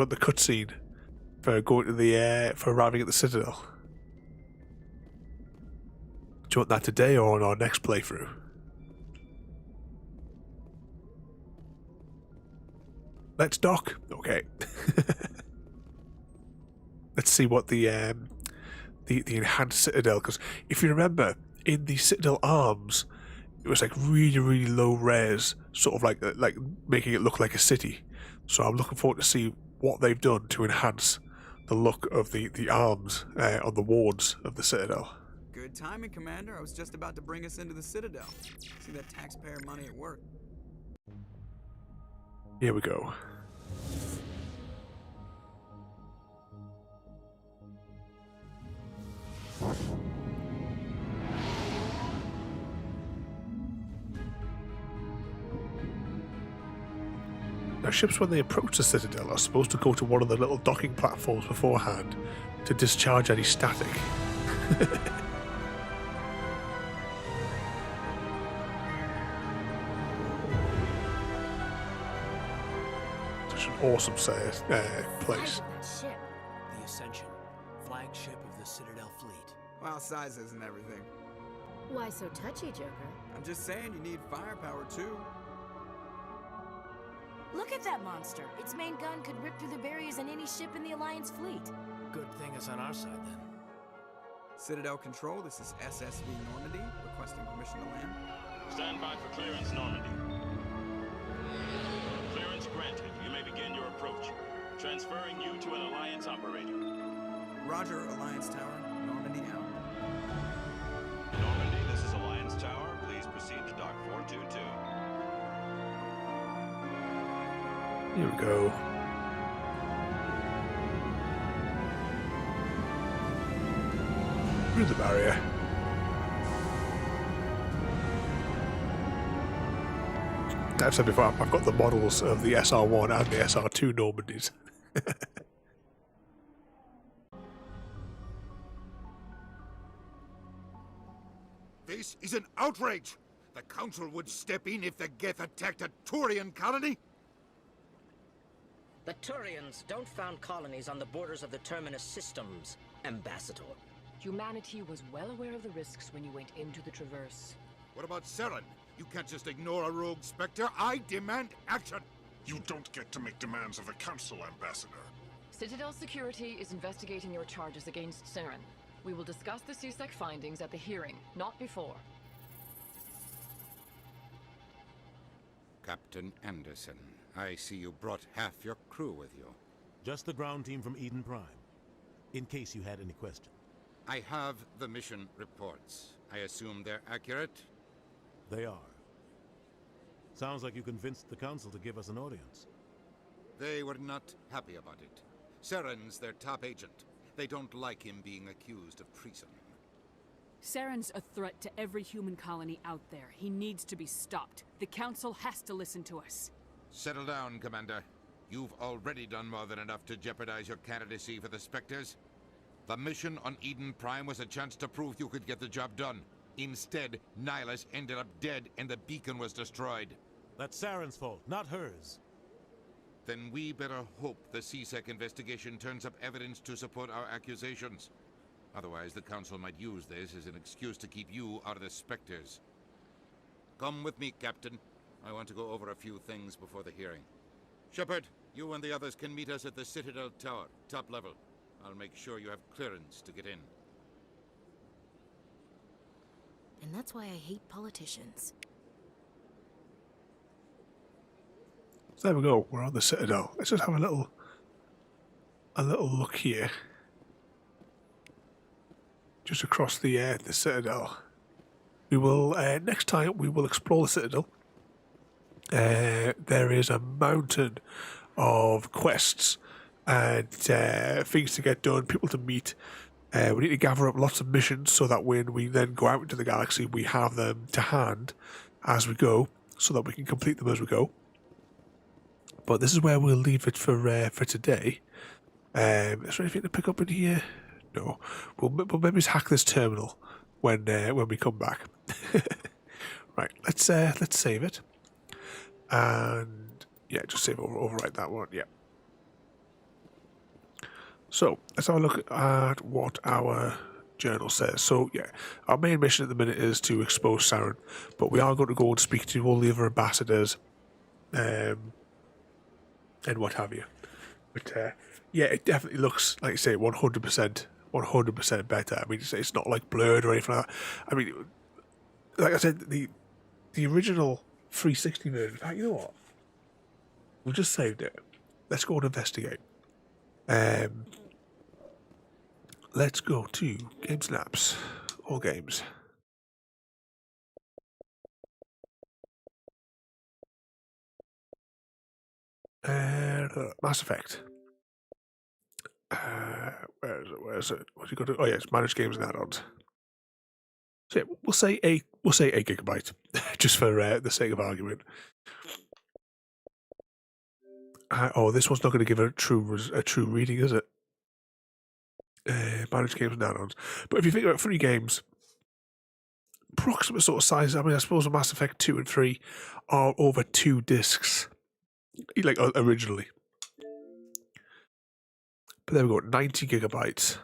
the cutscene for going to for arriving at the Citadel? Do you want that today or on our next playthrough? Let's dock. Okay. Let's see what the enhanced Citadel, because if you remember, in the Citadel arms, it was like really, really low res, sort of like making it look like a city. So I'm looking forward to see what they've done to enhance the look of the arms on the wards of the Citadel. Good timing, Commander. I was just about to bring us into the Citadel. See that taxpayer money at work. Here we go. Now, ships, when they approach the Citadel, are supposed to go to one of the little docking platforms beforehand to discharge any static. Such an awesome place. The Ascension, flagship of the Citadel fleet. Well, size isn't everything. Why so touchy, Joker? I'm just saying you need firepower too. Look at that monster. Its main gun could rip through the barriers in any ship in the Alliance fleet. Good thing it's on our side, then. Citadel Control, this is SSV Normandy, requesting permission to land. Stand by for clearance, Normandy. Clearance granted. You may begin your approach. Transferring you to an Alliance operator. Roger, Alliance Tower. Normandy out. Normandy, this is Alliance Tower. Please proceed to Dock 422. Here we go. Through the barrier. I've said before, I've got the models of the SR1 and the SR2 Normandies. This is an outrage! The Council would step in if the Geth attacked a Turian colony? The Turians don't found colonies on the borders of the Terminus systems, Ambassador. Humanity was well aware of the risks when you went into the Traverse. What about Saren? You can't just ignore a rogue Spectre. I demand action! You don't get to make demands of the Council, Ambassador. Citadel Security is investigating your charges against Saren. We will discuss the CSEC findings at the hearing, not before. Captain Anderson, I see you brought half your crew with you. Just the ground team from Eden Prime, in case you had any questions. I have the mission reports. I assume they're accurate? They are. Sounds like you convinced the Council to give us an audience. They were not happy about it. Saren's their top agent. They don't like him being accused of treason. Saren's a threat to every human colony out there. He needs to be stopped. The Council has to listen to us. Settle down, Commander. You've already done more than enough to jeopardize your candidacy for the Spectres. The mission on Eden Prime was a chance to prove you could get the job done. Instead, Nihilus ended up dead and the beacon was destroyed. That's Saren's fault, not hers. Then we better hope the CSEC investigation turns up evidence to support our accusations. Otherwise, the Council might use this as an excuse to keep you out of the Spectres. Come with me, Captain. I want to go over a few things before the hearing. Shepard, you and the others can meet us at the Citadel Tower, top level. I'll make sure you have clearance to get in. And that's why I hate politicians. So there we go, we're on the Citadel. Let's just have a little look here. Just across the Citadel. We will, next time, we will explore the Citadel. There is a mountain of quests and things to get done, people to meet. We need to gather up lots of missions so that when we then go out into the galaxy, we have them to hand as we go, so that we can complete them as we go. But this is where we'll leave it for today. Is there anything to pick up in here? No. We'll maybe just hack this terminal when we come back. Right, let's save it. And yeah, just save overwrite that one. Yeah. So let's have a look at what our journal says. So yeah, our main mission at the minute is to expose Saren, but we are going to go and speak to all the other ambassadors, and what have you. But yeah, it definitely looks, like you say, 100% better. I mean, it's not like blurred or anything like that. I mean, like I said, the original 360 version. In fact, you know what? We've just saved it. Let's go and investigate. Let's go to Game Snaps. All games. Mass Effect. Where is it? What's it got to? Oh yeah, it's manage games and add-ons. So yeah, we'll say 8 gigabyte, just for the sake of argument. Oh, this one's not going to give a true reading, is it? Manage games and add-ons. But if you think about 3 games, approximate sort of size. I mean, I suppose Mass Effect 2 and 3 are over 2 discs, like originally. But there we go, 90 gigabytes.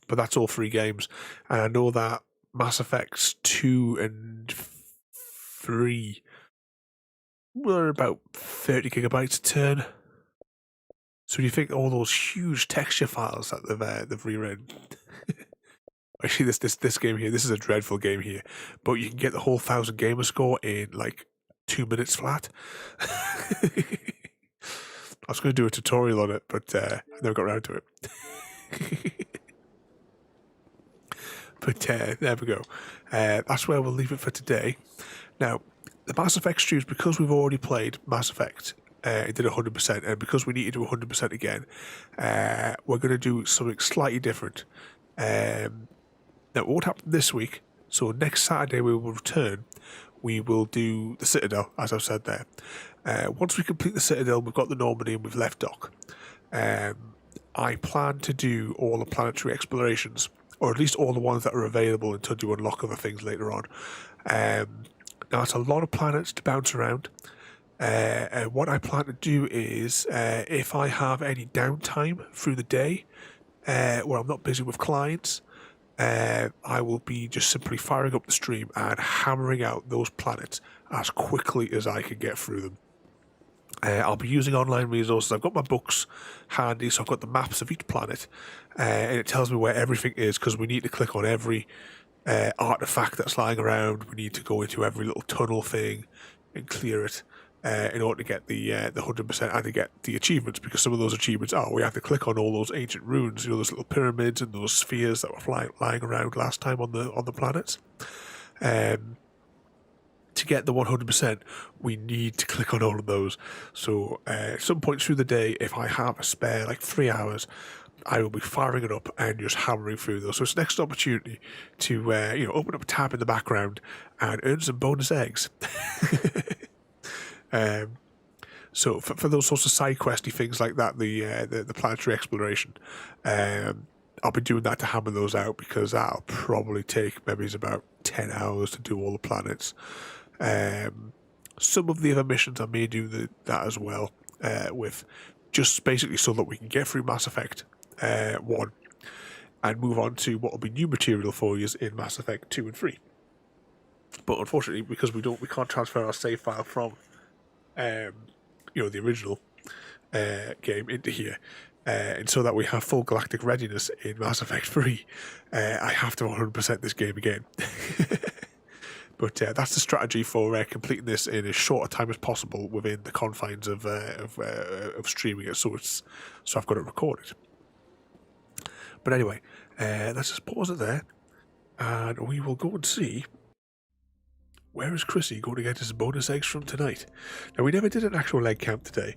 But that's all 3 games. And I know that Mass Effects 2 and 3 were about 30 gigabytes a turn. So do you think all those huge texture files that they've rewritten? Actually, this game here, this is a dreadful game here, but you can get the whole 1000 gamer score in like 2 minutes flat. I was going to do a tutorial on it, but I never got around to it. But there we go. That's where we'll leave it for today. Now, the Mass Effect streams, because we've already played Mass Effect, it did 100%, and because we need to do 100% again, we're going to do something slightly different. Now, what would happen this week? So next Saturday we will return. We will do the Citadel, as I've said there. Once we complete the Citadel, we've got the Normandy and we've left dock. I plan to do all the planetary explorations, or at least all the ones that are available until you unlock other things later on. Now, it's a lot of planets to bounce around. And what I plan to do is, if I have any downtime through the day, where I'm not busy with clients, I will be just simply firing up the stream and hammering out those planets as quickly as I can get through them. I'll be using online resources. I've got my books handy, so I've got the maps of each planet, and it tells me where everything is, because we need to click on every artifact that's lying around. We need to go into every little tunnel thing and clear it in order to get the 100% and to get the achievements, because some of those achievements we have to click on all those ancient runes, those little pyramids and those spheres that were lying around last time on the planets. To get the 100%, we need to click on all of those. So at some point through the day, if I have a spare like 3 hours, I will be firing it up and just hammering through those. So it's next opportunity to open up a tab in the background and earn some bonus eggs. So for those sorts of side questy things like that, the planetary exploration, I'll be doing that to hammer those out, because that'll probably take maybe about 10 hours to do all the planets. Some of the other missions I may do that as well, with just basically so that we can get through Mass Effect 1 and move on to what will be new material for you in Mass Effect 2 and 3. But unfortunately, because we can't transfer our save file from the original game into here, and so that we have full galactic readiness in Mass Effect 3, I have to 100% this game again. But that's the strategy for completing this in as short a time as possible within the confines of streaming it. So I've got it recorded. But anyway, let's just pause it there, and we will go and see where is Chrissy going to get his bonus eggs from tonight. Now, we never did an actual egg count today.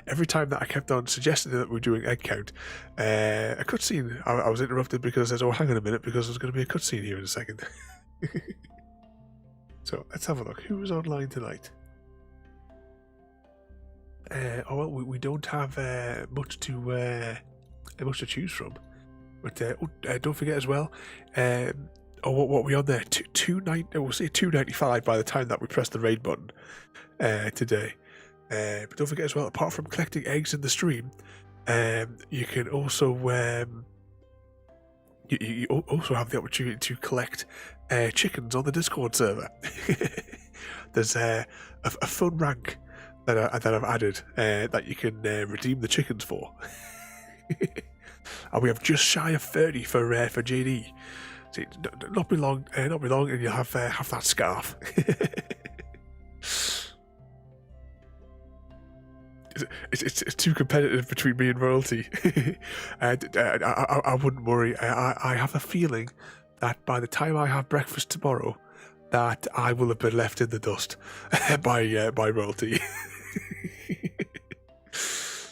Every time that I kept on suggesting that we were doing egg count, a cutscene, I was interrupted because I said, hang on a minute, because there's going to be a cutscene here in a second. So let's have a look. Who is online tonight? We don't have much to choose from. But don't forget as well. What are we on there? We'll say 295 by the time that we press the raid button today. But don't forget as well, apart from collecting eggs in the stream, you can also you also have the opportunity to collect chickens on the Discord server. There's a fun rank that I've added that you can redeem the chickens for. And we have just shy of 30 for JD. See, not be long, and you'll have that scarf. It's too competitive between me and royalty. I wouldn't worry. I have a feeling that by the time I have breakfast tomorrow, that I will have been left in the dust by royalty.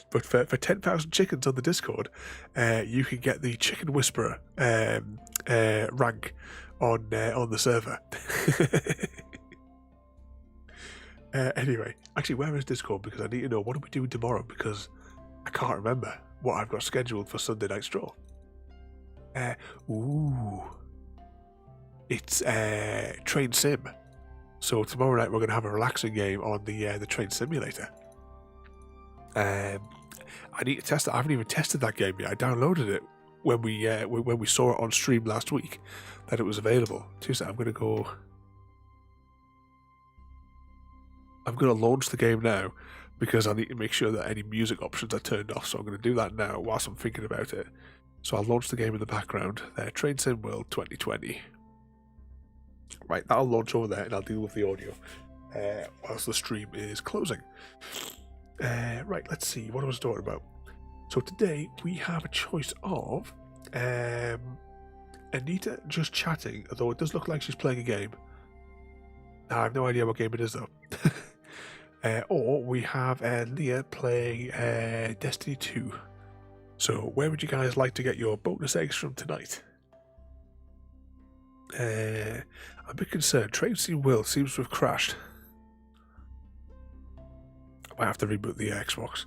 But for 10,000 chickens on the Discord, you can get the Chicken Whisperer rank on the server. Anyway, actually, where is Discord? Because I need to know, what are we doing tomorrow? Because I can't remember what I've got scheduled for Sunday Night Stroll. It's Train Sim. So tomorrow night we're going to have a relaxing game on the Train Simulator. I need to test it. I haven't even tested that game yet. I downloaded it when we saw it on stream last week that it was available. Tuesday, I'm going to launch the game now because I need to make sure that any music options are turned off. So I'm going to do that now whilst I'm thinking about it. So I'll launch the game in the background. Train Sim World 2020. Right, that'll launch over there and I'll deal with the audio whilst the stream is closing. Right, let's see. What I was talking about. So today we have a choice of Anita just chatting, although it does look like she's playing a game. I have no idea what game it is though. Or we have Leah playing Destiny 2. So where would you guys like to get your bonus eggs from tonight? I'm a bit concerned. Train Sim World seems to have crashed. I might have to reboot the Xbox.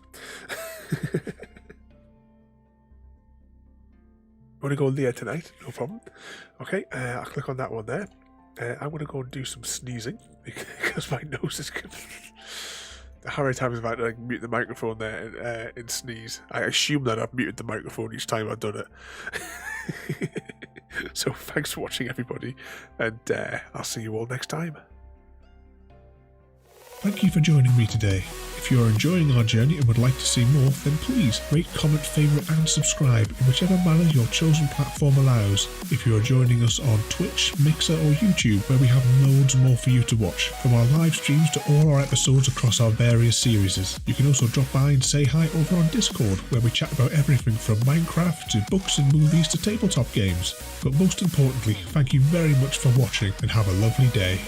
I'm going to go Leah tonight, no problem. Okay, I'll click on that one there. I'm going to go and do some sneezing because my nose is good. How many times have I had to mute the microphone there and sneeze? I assume that I've muted the microphone each time I've done it. So thanks for watching, everybody, and I'll see you all next time. Thank you for joining me today. If you are enjoying our journey and would like to see more, then please rate, comment, favourite and subscribe in whichever manner your chosen platform allows. If you are joining us on Twitch, Mixer or YouTube, where we have loads more for you to watch, from our live streams to all our episodes across our various series. You can also drop by and say hi over on Discord, where we chat about everything from Minecraft to books and movies to tabletop games. But most importantly, thank you very much for watching and have a lovely day.